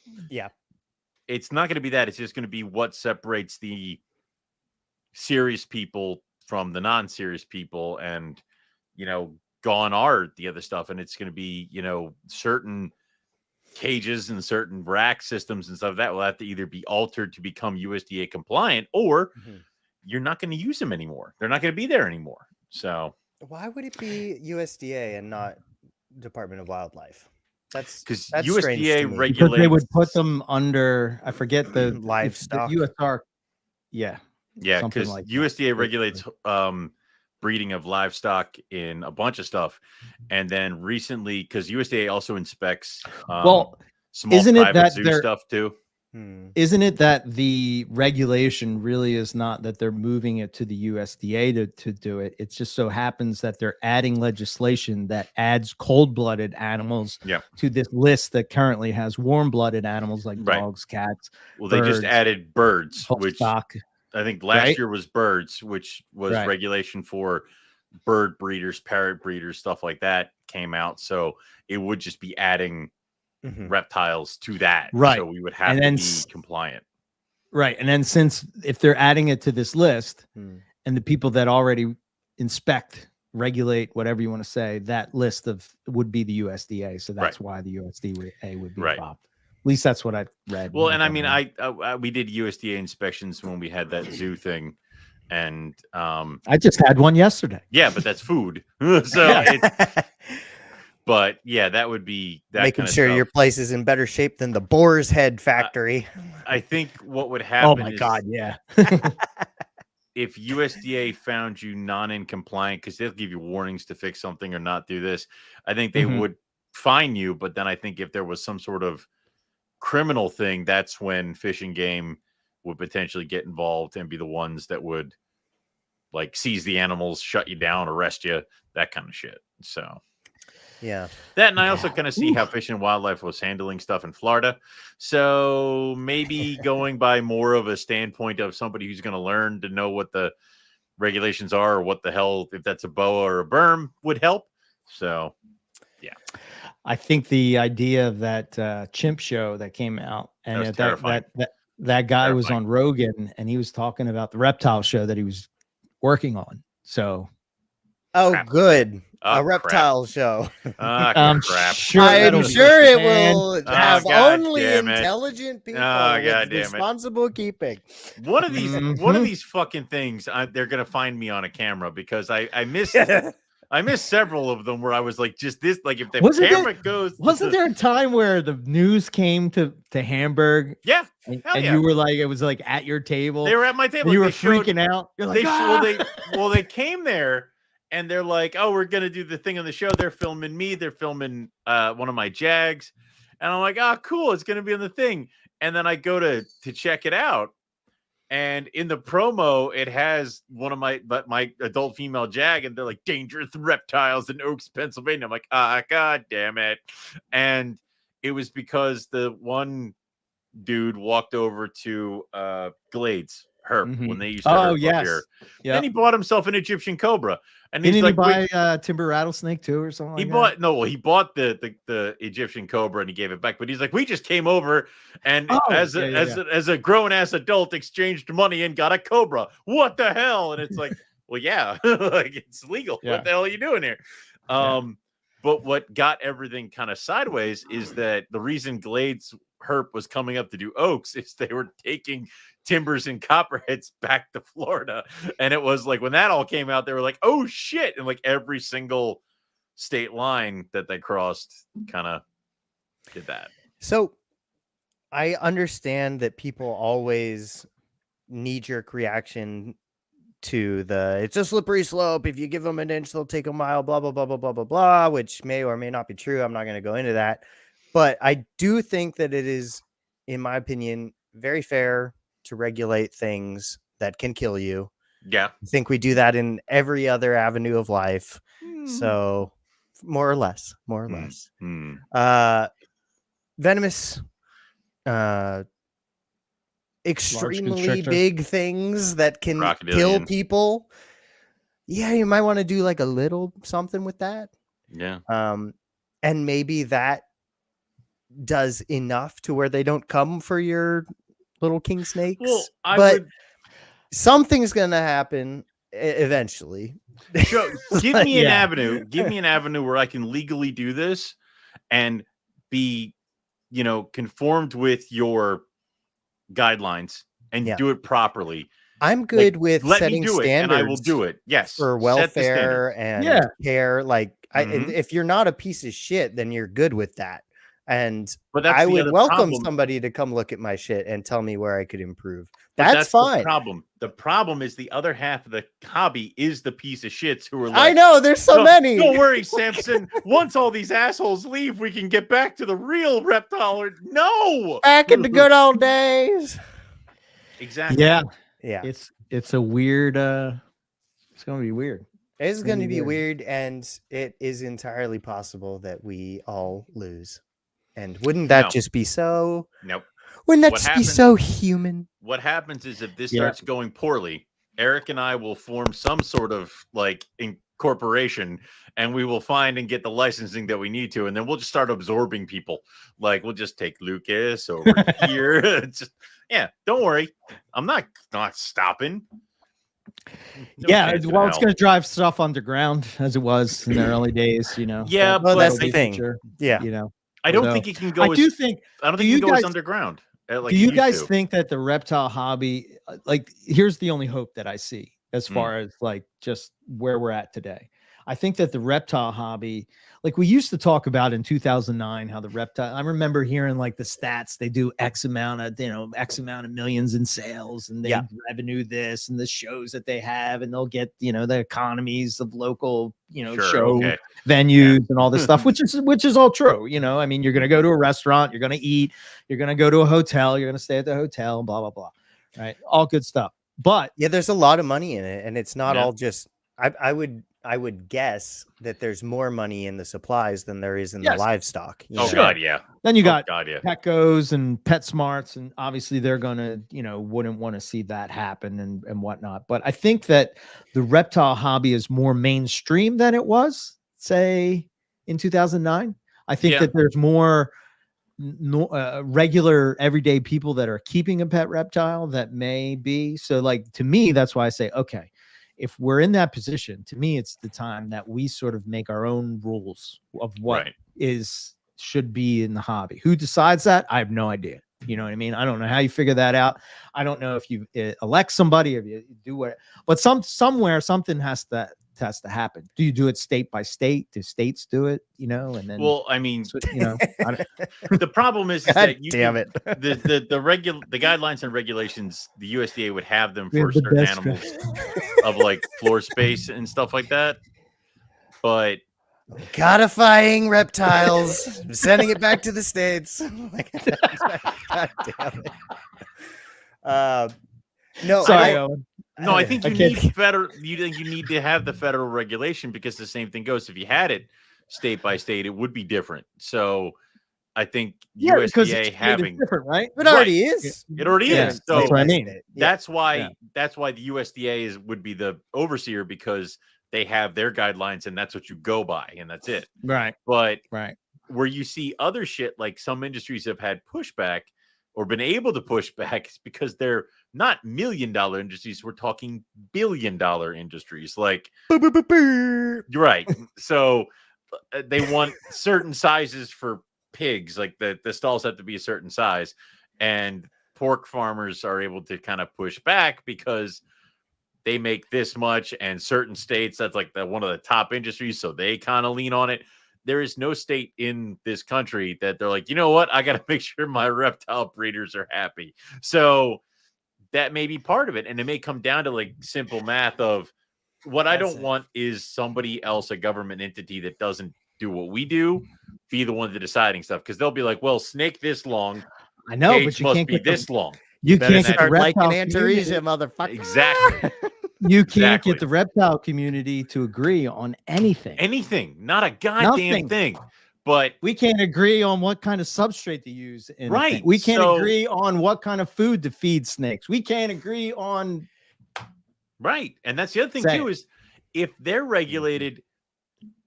it's not going to be that. It's just going to be what separates the serious people from the non-serious people, and gone are the other stuff. And it's going to be certain cages and certain rack systems and stuff that will have to either be altered to become USDA compliant, or you're not going to use them anymore. They're not going to be there anymore. So why would it be USDA and not Department of Wildlife? That's because USDA regulates. Because they would put them under, I forget the livestock. The USR. Yeah, because like USDA regulates breeding of livestock in a bunch of stuff, and then recently, because USDA also inspects small private zoo stuff too. Isn't it that the regulation really is not that they're moving it to the USDA to do it? It just so happens that they're adding legislation that adds cold-blooded animals to this list that currently has warm-blooded animals like dogs, cats. Well, they just added birds, which I think last year was birds, which was regulation for bird breeders, parrot breeders, stuff like that came out. So it would just be adding reptiles to that. So we would have to be compliant. Right. And then if they're adding it to this list and the people that already inspect, regulate, whatever you want to say, that list would be the USDA. So that's why the USDA would be involved. At least that's what I read. Well, and I mean, we did USDA inspections when we had that zoo thing, and I just had one yesterday. Yeah, but that's food. So but yeah, that would be that making kind of sure stuff. Your place is in better shape than the Boar's Head factory. I think what would happen. Oh my God, yeah. If USDA found you non-compliant, because they'll give you warnings to fix something or not do this, I think they would fine you. But then I think if there was some sort of criminal thing, that's when Fish and Game would potentially get involved and be the ones that would like seize the animals, shut you down, arrest you, that kind of shit. So yeah, that, and I also kind of see how Fish and Wildlife was handling stuff in Florida. So maybe going by more of a standpoint of somebody who's going to learn to know what the regulations are, or what the hell, if that's a boa or a berm, would help. So yeah, I think the idea of that chimp show that came out, and that guy was on Rogan, and he was talking about the reptile show that he was working on. So good. A reptile show. Crap. Sure, I'm sure it will have only intelligent people with responsible keeping. One of these fucking things, they're gonna find me on a camera, because I missed I missed several of them where I was like, just this, like if the camera goes. Wasn't there a time where the news came to Hamburg? Yeah. And you were like, it was like at your table. They were at my table. You were freaking out. You're like, they came there. And they're like, oh, we're going to do the thing on the show. They're filming me. They're filming one of my Jags. And I'm like, oh, cool. It's going to be on the thing. And then I go to check it out. And in the promo, it has one of my adult female jag, and they're like dangerous reptiles in Oaks, Pennsylvania. I'm like, god damn it. And it was because the one dude walked over to Glades Herp when they used to herp up here. Yeah. Then he bought himself an Egyptian cobra. And didn't he's like, he buy timber rattlesnake too or something? He bought the Egyptian cobra and he gave it back. But he's like, we just came over and as a grown ass adult exchanged money and got a cobra. What the hell? And it's like, well, yeah, like it's legal. Yeah. What the hell are you doing here? But what got everything kind of sideways is that the reason Glades Herp was coming up to do Oaks is they were taking timbers and copperheads back to Florida. And it was like when that all came out, they were like, oh shit. And like every single state line that they crossed kind of did that. So I understand that people always knee-jerk reaction to it's a slippery slope. If you give them an inch, they'll take a mile, blah, blah, blah, blah, blah, blah, blah, which may or may not be true. I'm not going to go into that. But I do think that it is, in my opinion, very fair to regulate things that can kill you. Yeah. I think we do that in every other avenue of life. So more or less. Venomous, extremely big things that can kill people. Yeah, you might want to do like a little something with that. Yeah. And maybe that does enough to where they don't come for your little king snakes. Well, something's gonna happen eventually. Give me an avenue. Give me an avenue where I can legally do this and be, conformed with your guidelines and do it properly. I'm good with setting standards, and I will do it. Yes, for welfare and care. Like, if you're not a piece of shit, then you're good with that. And I would welcome somebody to come look at my shit and tell me where I could improve. That's fine. The problem is the other half of the hobby is the piece of shits who are like, I know there's so many. Don't worry, Samson. Once all these assholes leave, we can get back to the real reptile. No, back in the good old days. Exactly. Yeah. Yeah. It's a weird. It's going to be weird. It's going to be weird, and it is entirely possible that we all lose. And wouldn't that just be so? Nope. Wouldn't that just be so human? What happens is if this starts going poorly, Eric and I will form some sort of like incorporation, and we will find and get the licensing that we need to, and then we'll just start absorbing people. Like we'll just take Lucas over here. Don't worry, I'm not stopping. It's going to drive stuff underground as it was in the early days. Yeah, but that's the thing. I don't think it can go. I don't think it goes underground. Do you guys think that the reptile hobby, like, here's the only hope that I see as far as like just where we're at today. I think that the reptile hobby, like we used to talk about in 2009, how the reptile, I remember hearing like the stats, they do X amount of millions in sales, and they revenue this and the shows that they have, and they'll get, the economies of local, show venues and all this stuff, which is all true. I mean, you're going to go to a restaurant, you're going to eat, you're going to go to a hotel, you're going to stay at the hotel, blah, blah, blah. Right. All good stuff. But there's a lot of money in it, and it's not all just, I would guess that there's more money in the supplies than there is in the livestock. God, yeah. Then you got Petco's and PetSmarts, and obviously they're gonna, wouldn't want to see that happen and whatnot. But I think that the reptile hobby is more mainstream than it was, say, in 2009. I think that there's more regular everyday people that are keeping a pet reptile that may be. So, like, to me, that's why I say, okay, if we're in that position, to me, it's the time that we sort of make our own rules of what should be in the hobby. Who decides that? I have no idea. You know what I mean? I don't know how you figure that out. I don't know if you elect somebody, if you do what, but somewhere something has to happen. Do you do it state by state? Do states do it? And then, well, I mean, the problem is that the guidelines and regulations, the USDA would have them for certain animals of like floor space and stuff like that. But codifying reptiles, sending it back to the states. God damn it. No, Sorry, I, Owen. No, I think you can't- need federal. You think you need to have the federal regulation because the same thing goes. If you had it state by state, it would be different. So I think because USDA each state is having different, right? it already is. it already Yeah, is. that's So what I mean. Yeah. that's why Yeah. that's why the USDA would be the overseer because they have their guidelines and that's what you go by and that's it. Right. But Right. where you see other shit like some industries have had pushback or been able to push back is because they're not $1 million industries. We're talking $1 billion industries. Like you're right. So they want certain sizes for pigs. Like the stalls have to be a certain size, and pork farmers are able to kind of push back because they make this much, and certain states that's like one of the top industries, so they kind of lean on it. There is no state in this country that they're like, you know what, I got to make sure my reptile breeders are happy. So that may be part of it, and it may come down to like simple math of what I don't want is somebody else, a government entity that doesn't do what we do, be the one deciding stuff, because they'll be like, well, snake this long, I know, cage but you must can't be get this long. You Better can't get the start liking reptile community. Antaresia, motherfucker. Exactly. You can't Exactly. get the reptile community to agree on anything. Anything, not a goddamn Nothing. thing. But We can't agree on what kind of substrate to use. In a thing. Right, We can't so- agree on what kind of food to feed snakes. We can't agree on. right, and that's the other thing Say too it. is if they're regulated,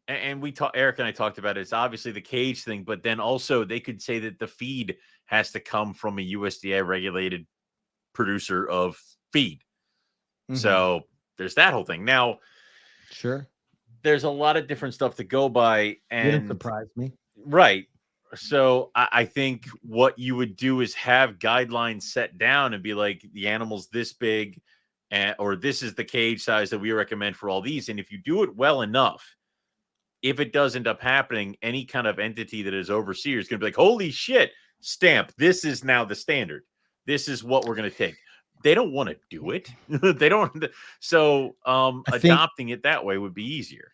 and we talked, Eric and I talked about it. It's obviously the cage thing, but then also they could say that the feed has to come from a USDA regulated producer of feed. Mhm. So there's that whole thing. Now, Sure, there's a lot of different stuff to go by, didn't and surprise me. right. So I think what you would do is have guidelines set down and be like, the animal's this big, or this is the cage size that we recommend for all these. And if you do it well enough, if it does end up happening, any kind of entity that is overseer is going to be like, holy shit, stamp. This is now the standard. This is what we're going to take. They don't want to do it. They don't. So adopting it that way would be easier.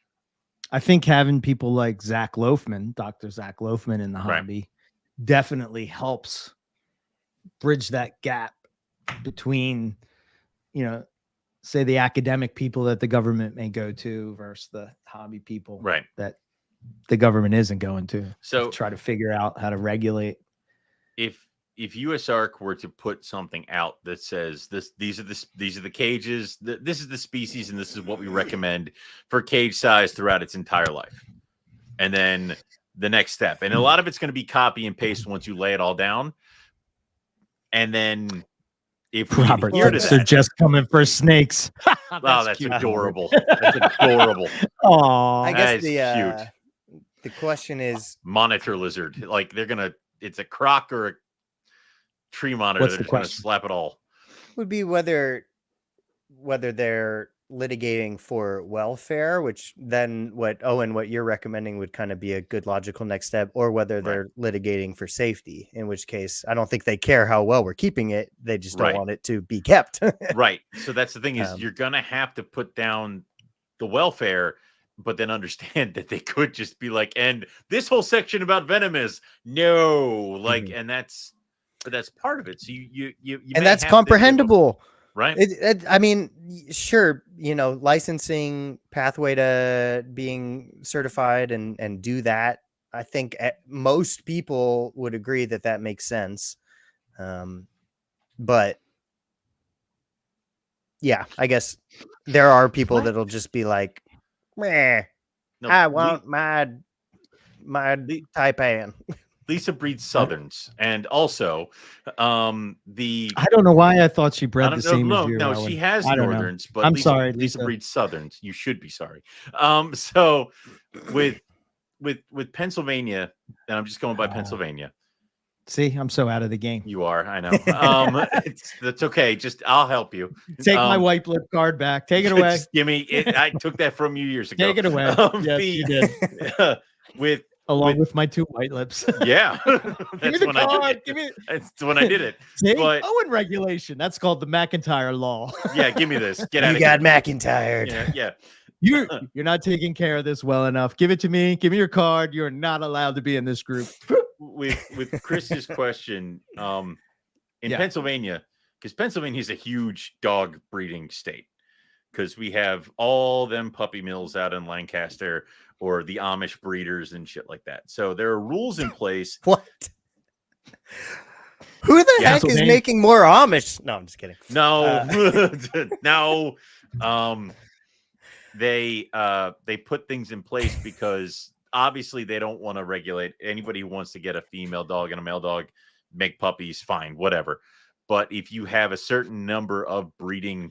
I think having people like Zach Loafman, Dr. Zach Loafman in the Right. hobby definitely helps bridge that gap between, say the academic people that the government may go to versus the hobby people Right. that the government isn't going to. So try to figure out how to regulate. If USARC were to put something out that says these are the cages, this is the species, and this is what we recommend for cage size throughout its entire life, and then the next step, and a lot of it's going to be copy and paste once you lay it all down, and then if we Robert adhere to thinks they're that, just coming for snakes. that's cute, adorable. That's adorable. Oh, I That guess is the question is, Monitor lizard, like it's a croc or a tree monitor. What's They're the just gonna question? slap it all. would be whether they're litigating for welfare, which then what you're recommending would kind of be a good logical next step, or whether they're litigating for safety, in which case I don't think they care how well we're keeping it. They just don't want it to be kept. Right. So that's the thing is you're going to have to put down the welfare, but then understand that they could just be like, and this whole section about venom is no, like, and that's part of it. So you and that's comprehensible. Right. I mean, sure, licensing pathway to being certified and do that. I think most people would agree that makes sense. But yeah, I guess there are people that'll just be like, meh, No, I want my Taipan. Lisa breeds Southerns, and also I don't know why I thought she bred the same as you. No, Owen. she has I don't know. Northerns, but I'm Lisa, sorry, Lisa Lisa. breeds Southerns. You should be sorry. So with Pennsylvania, and I'm just going by Pennsylvania. See, I'm so out of the game. You are, I know. That's okay. Just I'll help you. Take my white lip card back. Take it away. Just give me it. I took that from you years ago. Take it away. Yes, you did. Along with my two white lips. Yeah. Give me the card. That's when I did it. See? But, Owen regulation. That's called the McIntyre law. Yeah, give me this. Get out You of got here. McIntyred. Yeah. You're not taking care of this well enough. Give it to me. Give me your card. You're not allowed to be in this group. With Chris's question, in Yeah. Pennsylvania, because Pennsylvania is a huge dog breeding state. Because we have all them puppy mills out in Lancaster or the Amish breeders and shit like that. So there are rules in place. What? Who the heck is making more Amish? No, I'm just kidding. No, no. They put things in place because obviously they don't want to regulate anybody who wants to get a female dog and a male dog, make puppies, fine, whatever. But if you have a certain number of breeding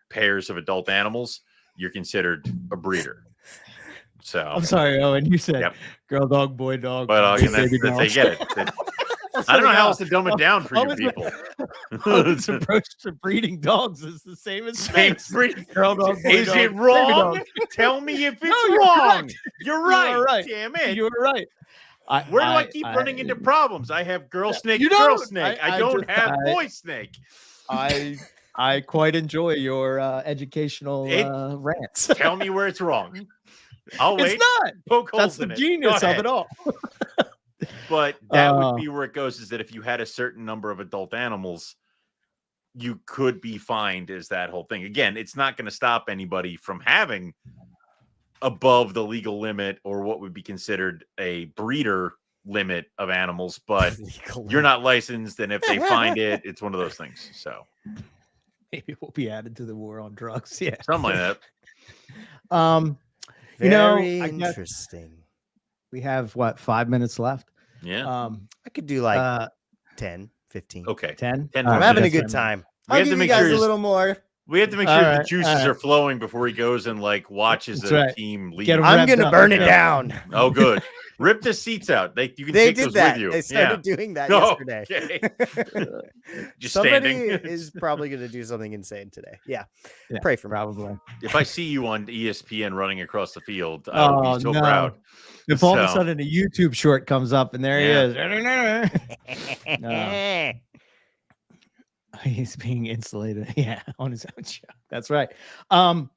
pairs of adult animals, you're considered a breeder. So I'm sorry, Owen. You said girl dog, boy dog, and that's they get it. I don't know how else to dumb it down for you people. Owen's approach to breeding dogs is the same as breeding girl dog. Boy is dog, it wrong? Tell me if it's wrong. You're right. Damn it. You're right. Where do I keep running into problems? I have girl snake, girl snake. I don't have boy snake. I quite enjoy your educational rants. Tell me where it's wrong. I'll wait. It's not. Poke That's holes the in it. genius of it all. But that would be where it goes, is that if you had a certain number of adult animals, you could be fined as that whole thing. Again, it's not going to stop anybody from having above the legal limit or what would be considered a breeder limit of animals, but you're not licensed. And if they find it, it's one of those things. So maybe it will be added to the war on drugs. Yeah. Something like that. Very interesting. We have 5 minutes left? Yeah. I could do like 10, 15. Okay. 10? I'm having a good time. I'll give you guys a little more. We have to make sure the juices are flowing before he goes and watches a team leave. I'm going to burn it down. Oh, good. Rip the seats out. You can take those with you. They started doing that yesterday. Okay. Somebody is probably going to do something insane today. Yeah. Pray for me. Probably. If I see you on ESPN running across the field, I'll be so proud. If all of a sudden a YouTube short comes up and there he is. He's being insulated. Yeah, on his own show. That's right. I'm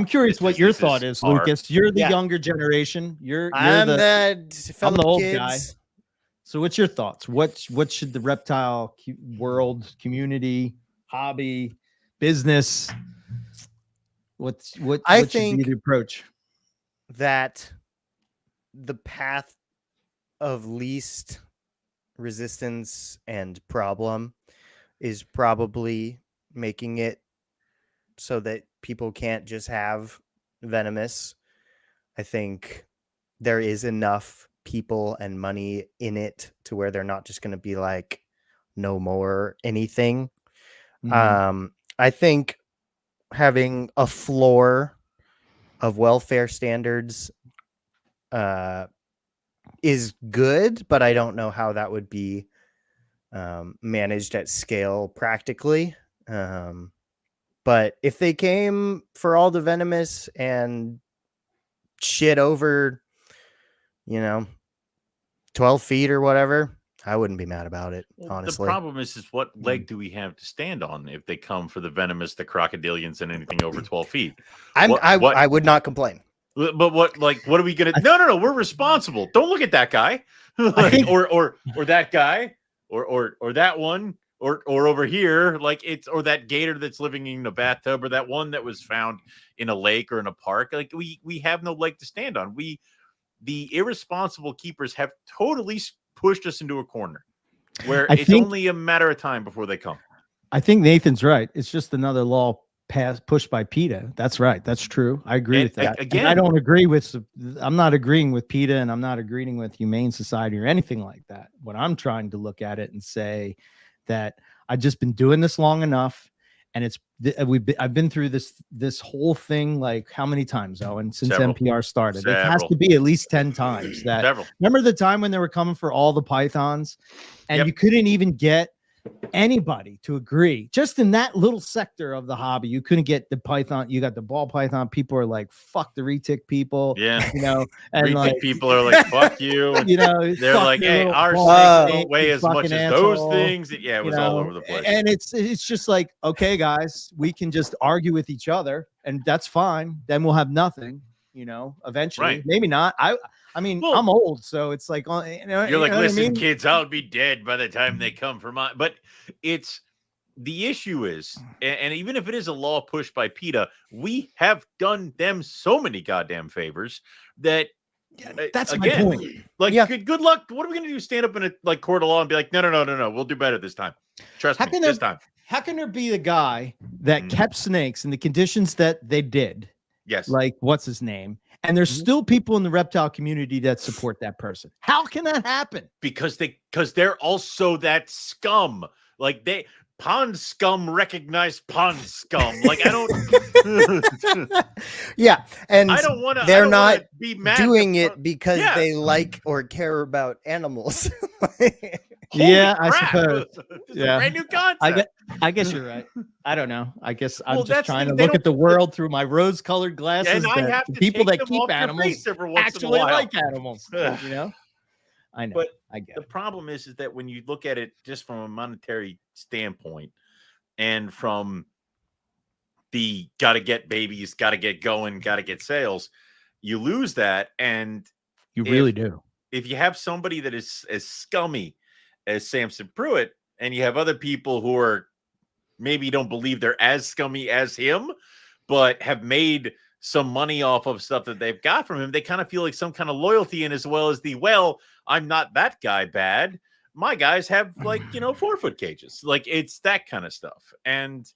curious what your thought is, Lucas. You're the younger generation. I'm the old kids. guy. So what's your thoughts? What should the reptile world, community, hobby, business, what I should think be the approach? That the path of least resistance and problem is probably making it so that people can't just have venomous. I think there is enough people and money in it to where they're not just going to be like, no more anything. Mm-hmm. I think having a floor of welfare standards is good, but I don't know how that would be managed at scale practically. But if they came for all the venomous and shit over, 12 feet or whatever, I wouldn't be mad about it, honestly. The problem is what leg do we have to stand on if they come for the venomous, the crocodilians, and anything over 12 feet? I would not complain. But what are we gonna? No, we're responsible. Don't look at that guy, or that guy, or that one, or over here, or that gator that's living in a bathtub, or that one that was found in a lake or in a park. We have no leg to stand on. The irresponsible keepers have totally pushed us into a corner where it's only a matter of time before they come. I think Nathan's right. It's just another law pushed by PETA. That's right. That's true. I agree with that. Again, I don't agree with. I'm not agreeing with PETA, and I'm not agreeing with Humane Society or anything like that. What I'm trying to look at it and say that I've just been doing this long enough, and I've been through this whole thing like how many times, Owen, since NPR started? It has to be at least 10 times. Remember the time when they were coming for all the pythons, and you couldn't even get anybody to agree just in that little sector of the hobby. You couldn't get the python. You got the ball python. People are like, fuck the retic people. Yeah. And retic people are like, fuck you. They're like, hey, our snakes don't weigh as much as those things. Yeah, it was all over the place. And it's just like, okay, guys, we can just argue with each other, and that's fine. Then we'll have nothing. Eventually, right. Maybe not. I'm old, so it's like, you're like, listen, kids, I'll be dead by the time they come for mine. But it's the issue is, and even if it is a law pushed by PETA, we have done them so many goddamn favors that That's again, my point. like, good luck. What are we going to do? Stand up in a like court of law and be like, no, we'll do better this time. Trust me, this time. How can there be a guy that kept snakes in the conditions that they did? Yes. Like, what's his name? And there's still people in the reptile community that support that person. How can that happen? Because they're also that scum. Like pond scum recognize pond scum. Like I don't. Yeah, and I don't want to. They're not be mad doing it because they like or care about animals. Yeah, crap. I suppose. Yeah, brand new concept. I guess you're right. I don't know. I guess I'm Well, just trying to look at the world through my rose-colored glasses. And I have to people take that them keep off their animals face every once in a actually while. like animals. You know. I know. But I get the it. problem is that when you look at it just from a monetary standpoint, and from the got to get babies, got to get going, got to get sales, you lose that. And you really do. If you have somebody that is as scummy as Samson Pruitt, and you have other people who are maybe don't believe they're as scummy as him, but have made some money off of stuff that they've got from him, they kind of feel like some kind of loyalty in, as well as I'm not that guy bad. My guys have 4-foot cages. Like it's that kind of stuff. And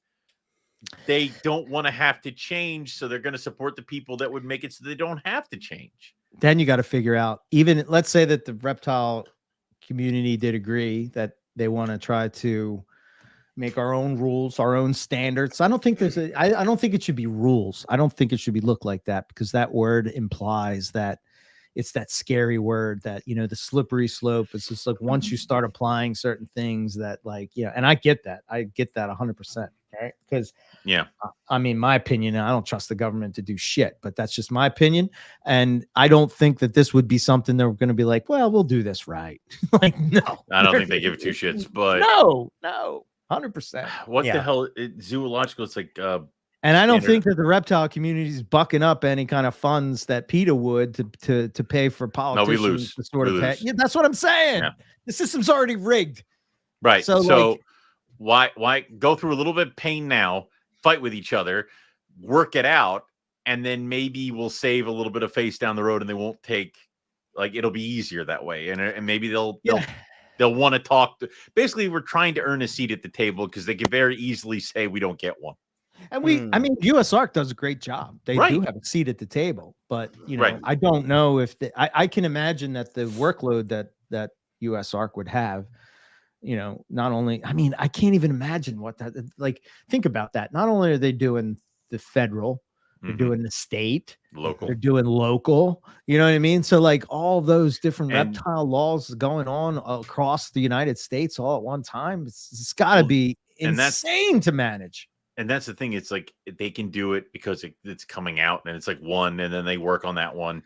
they don't want to have to change. So they're going to support the people that would make it so they don't have to change. Then you got to figure out, even let's say that the reptile community did agree that they want to try to make our own rules, our own standards. I don't think I don't think it should be rules. I don't think it should be looked like that, because that word implies that it's that scary word that, the slippery slope. It's just like once you start applying certain things that and I get that. I get that 100%. Right. Because I mean, my opinion, I don't trust the government to do shit, but that's just my opinion. And I don't think that this would be something they're going to be like, well, we'll do this right. Like, no. I don't think they give two shits, but no, 100%. What the hell? Zoological, it's like and I don't think that the reptile community is bucking up any kind of funds that PETA would to pay for politicians. No, we lose. To sort of pay. Yeah, that's what I'm saying. Yeah. The system's already rigged. Right. So why go through a little bit of pain now, fight with each other, work it out, and then maybe we'll save a little bit of face down the road, and they won't take, it'll be easier that way. And maybe they'll want to talk. Basically, we're trying to earn a seat at the table, because they can very easily say we don't get one. And I mean, USARK does a great job. They do have a seat at the table, but I don't know if I can imagine that the workload that USARK would have, not only, I mean, I can't even imagine what that, think about that. Not only are they doing the federal, they're doing the state, local, they're doing local, you know what I mean? So all those different reptile laws going on across the United States all at one time, it's got to be insane to manage. And that's the thing. It's like they can do it because it's coming out, and it's like one, and then they work on that one.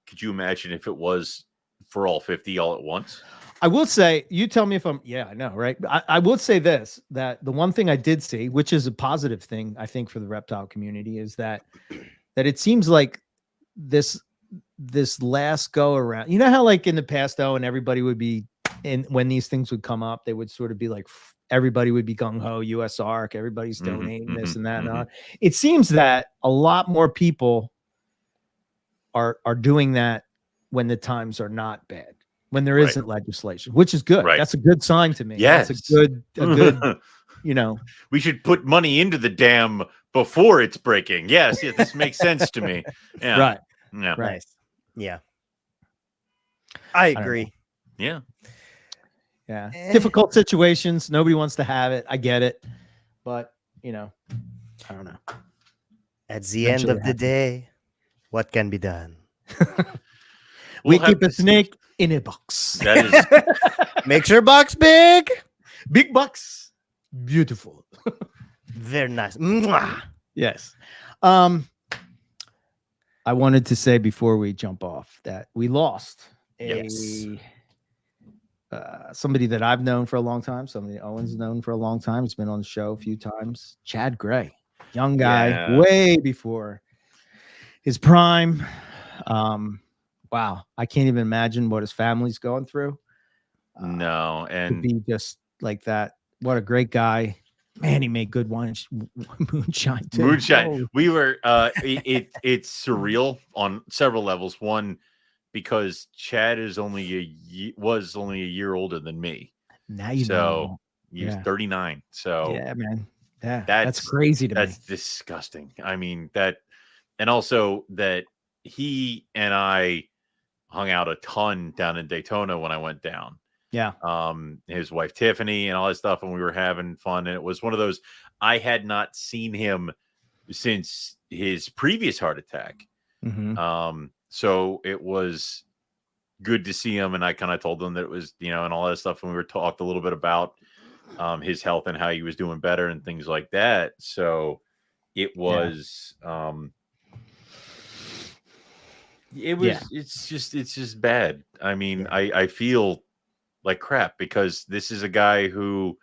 Could you imagine if it was for all 50 all at once? I will say, you tell me if I know, right? I will say this, that the one thing I did see, which is a positive thing, I think, for the reptile community, is that it seems like this last go around, how in the past, and everybody would be when these things would come up, they would sort of be like, everybody would be gung-ho, USARK, everybody's donating this and that. And it seems that a lot more people are doing that when the times are not bad, when there isn't legislation, which is good. That's a good sign to me. Yes. That's a good, we should put money into the dam before it's breaking. Yes, this makes sense to me. Yeah. Right. Yeah. Right. Yeah. I agree. Yeah. Yeah. Difficult situations. Nobody wants to have it. I get it. But, I don't know. At the end of the day, what can be done? We keep a snake in a box. That is. Makes your box big. Big box. Beautiful. Very nice. Mwah. Yes. I wanted to say before we jump off that we lost somebody that I've known for a long time, somebody Owen's known for a long time. He's been on the show a few times. Chad Gray, young guy, way before his prime. Wow, I can't even imagine what his family's going through. No, and to be just like that. What a great guy. Man, he made good wine, moonshine too. Moonshine. Oh. We were it's surreal on several levels. One, because Chad is was only a year older than me. Now you so know. he was Yeah. 39. So Yeah, man. Yeah, that's crazy to me. That's disgusting. I mean, and also that he and I hung out a ton down in Daytona when I went down. Yeah. His wife Tiffany and all that stuff, and we were having fun. And it was one of those, I had not seen him since his previous heart attack. So it was good to see him, and I kind of told him that it was, and all that stuff, and we were talked a little bit about his health and how he was doing better and things like that. So it was it's just bad. I mean, I feel like crap because this is a guy who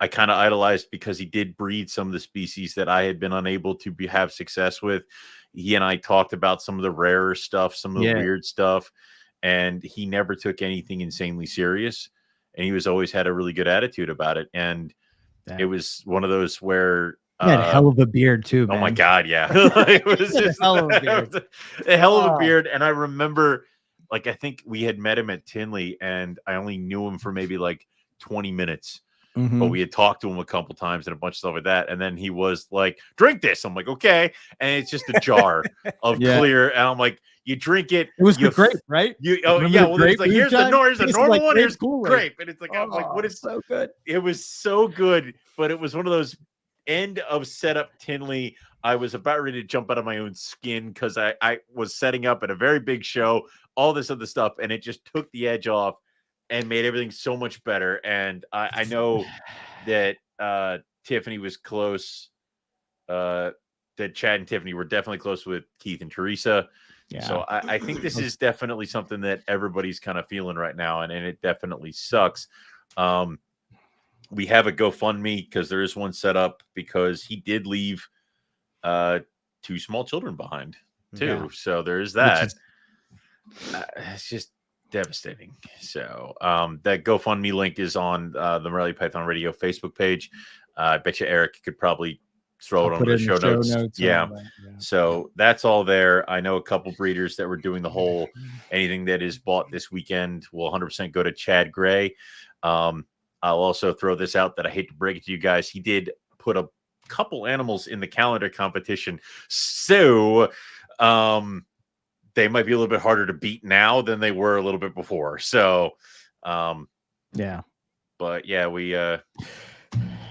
I kind of idolized because he did breed some of the species that I had been unable to have success with. He and I talked about some of the rarer stuff, some of the weird stuff, and he never took anything insanely serious. And he always had a really good attitude about it. And it was one of those where he had a hell of a beard too, man. Oh my God, yeah. It was just a hell of a beard. A hell of a beard. And I remember, like, I think we had met him at Tinley, and I only knew him for maybe like 20 minutes. But we had talked to him a couple times and a bunch of stuff like that. And then he was like, drink this. I'm like, okay. And it's just a jar of clear. And I'm like, you drink it. It was the grape, right? Well, it's like, here's a normal one. Here's grape. And it's like, I'm like, what is so good? It was so good. But it was one of those end of setup Tinley. I was about ready to jump out of my own skin because I was setting up at a very big show, all this other stuff. And it just took the edge off and made everything so much better. And I know that Tiffany was close, that Chad and Tiffany were definitely close with Keith and Teresa. Yeah. So I think this is definitely something that everybody's kind of feeling right now, and it definitely sucks. We have a GoFundMe because there is one set up because he did leave 2 small children behind too. Yeah. So there is that. It's just devastating. So that GoFundMe link is on the Morelia Python Radio Facebook page. I bet you Eric could probably throw it on the show notes. Yeah. So that's all there. I know a couple breeders that were doing the whole anything that is bought this weekend will 100% go to Chad Gray. I'll also throw this out that I hate to break it to you guys. He did put a couple animals in the calendar competition. So they might be a little bit harder to beat now than they were a little bit before. So, yeah. But yeah, we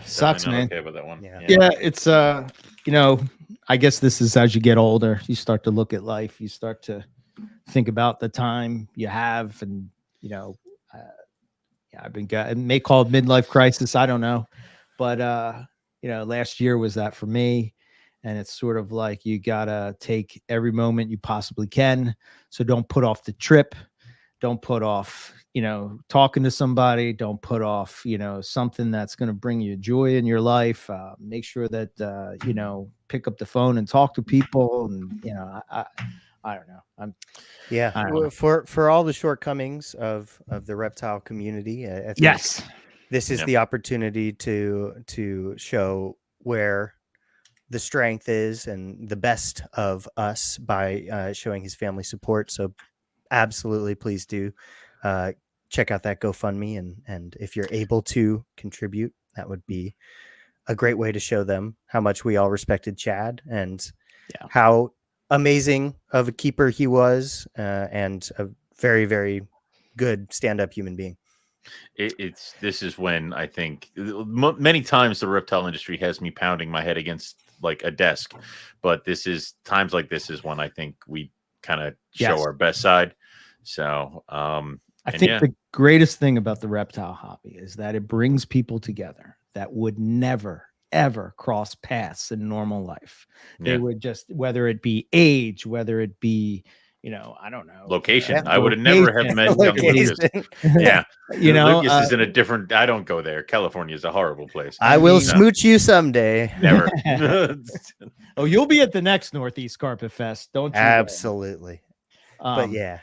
sucks, man. Okay with that one. Yeah, it's I guess this is as you get older, you start to look at life. You start to think about the time you have, and I've been it may call it midlife crisis. I don't know, but last year was that for me. And it's sort of like you gotta take every moment you possibly can. So don't put off the trip. Don't put off, talking to somebody. Don't put off, something that's going to bring you joy in your life. Make sure that, pick up the phone and talk to people. And, I don't know. For all the shortcomings of the reptile community, I think this is the opportunity to show where the strength is and the best of us by showing his family support. So absolutely, please do check out that GoFundMe. And if you're able to contribute, that would be a great way to show them how much we all respected Chad and how amazing of a keeper he was, and a very, very good stand-up human being. This is when I think many times the reptile industry has me pounding my head against like a desk, but times like this is when I think we kind of show our best side. So I think the greatest thing about the reptile hobby is that it brings people together that would never ever cross paths in normal life. They would just, whether it be age, whether it be I don't know, location. I would have never have met young Lucas. Yeah, Lucas is in a different. I don't go there. California is a horrible place. I will smooch you someday. Never. Oh, you'll be at the next Northeast Carpet Fest, don't you? Absolutely. But yeah,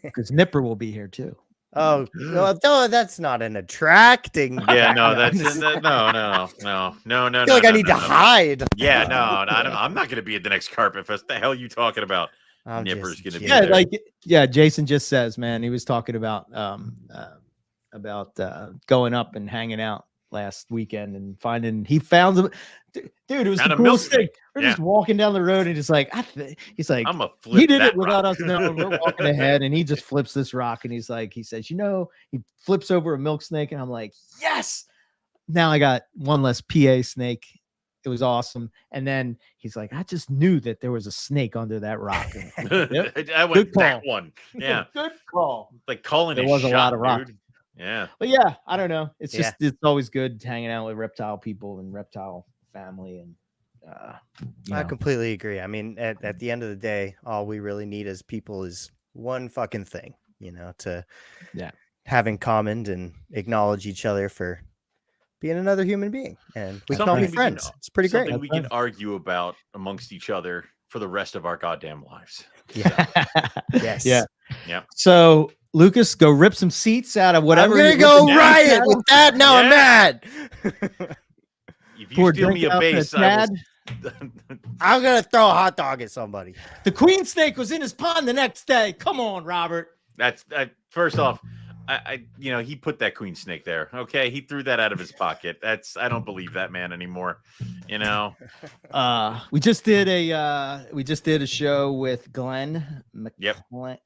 because Nipper will be here too. Oh, no, that's not an attracting. Yeah, no, background. that's no. I feel like I need to hide. Yeah, no, I'm not going to be at the next Carpet Fest. The hell you talking about? I'm Nipper's just going to be kidding. there. Jason just says, man, he was talking about going up and hanging out last weekend and he found them. Dude, it was Found the a milk coolest thing. snake. We're Yeah. just walking down the road and he's like, he's like, I'm a flip he did that it without rock. us knowing. We're walking ahead and he just flips this rock and he says, he flips over a milk snake and I'm like, yes. Now I got one less PA snake. It was awesome. And then he's like, I just knew that there was a snake under that rock. Yep. I went Good call. that one. Yeah. Good call. Like calling There it was shot, a lot of rock. dude. Yeah. But yeah, I don't know. It's just it's always good hanging out with reptile people and reptile family. And I completely agree. I mean, at the end of the day, all we really need as people is one fucking thing, to have in common and acknowledge each other for being another human being. And we can all be friends. It's pretty great. Something we can argue about amongst each other for the rest of our goddamn lives. Yeah. Yes. Yeah. Yeah. So Lucas, go rip some seats out of whatever. I'm gonna go riot with that. Now I'm mad. If you steal me a base, I'm gonna throw a hot dog at somebody. The queen snake was in his pond the next day. Come on, Robert. That's first off. He put that queen snake there. Okay, he threw that out of his pocket. I don't believe that man anymore. We just did a show with Glenn McClain.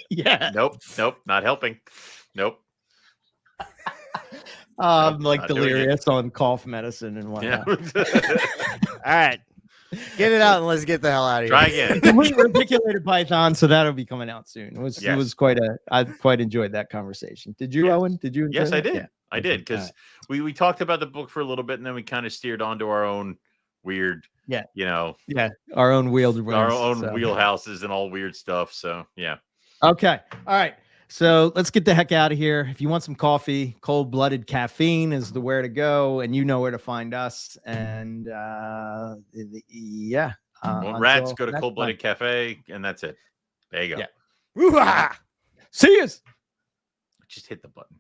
Yeah. Nope. Not helping. Nope. Like delirious on cough medicine and whatnot. Yeah. All right. Get it out and let's get the hell out of here. Try again. We reticulated python, so that'll be coming out soon. It was I quite enjoyed that conversation. Did you, Owen? Did you? Yes, that? I did. Yeah. I did because we talked about the book for a little bit and then we kind of steered onto our own weird, our own wheelhouses and all weird stuff. So yeah. Okay. All right. So let's get the heck out of here. If you want some coffee, cold-blooded caffeine is the where to go, and you know where to find us. And Rats, go to Cold Blooded Cafe, and that's it. There you go. Yeah. See you. Just hit the button.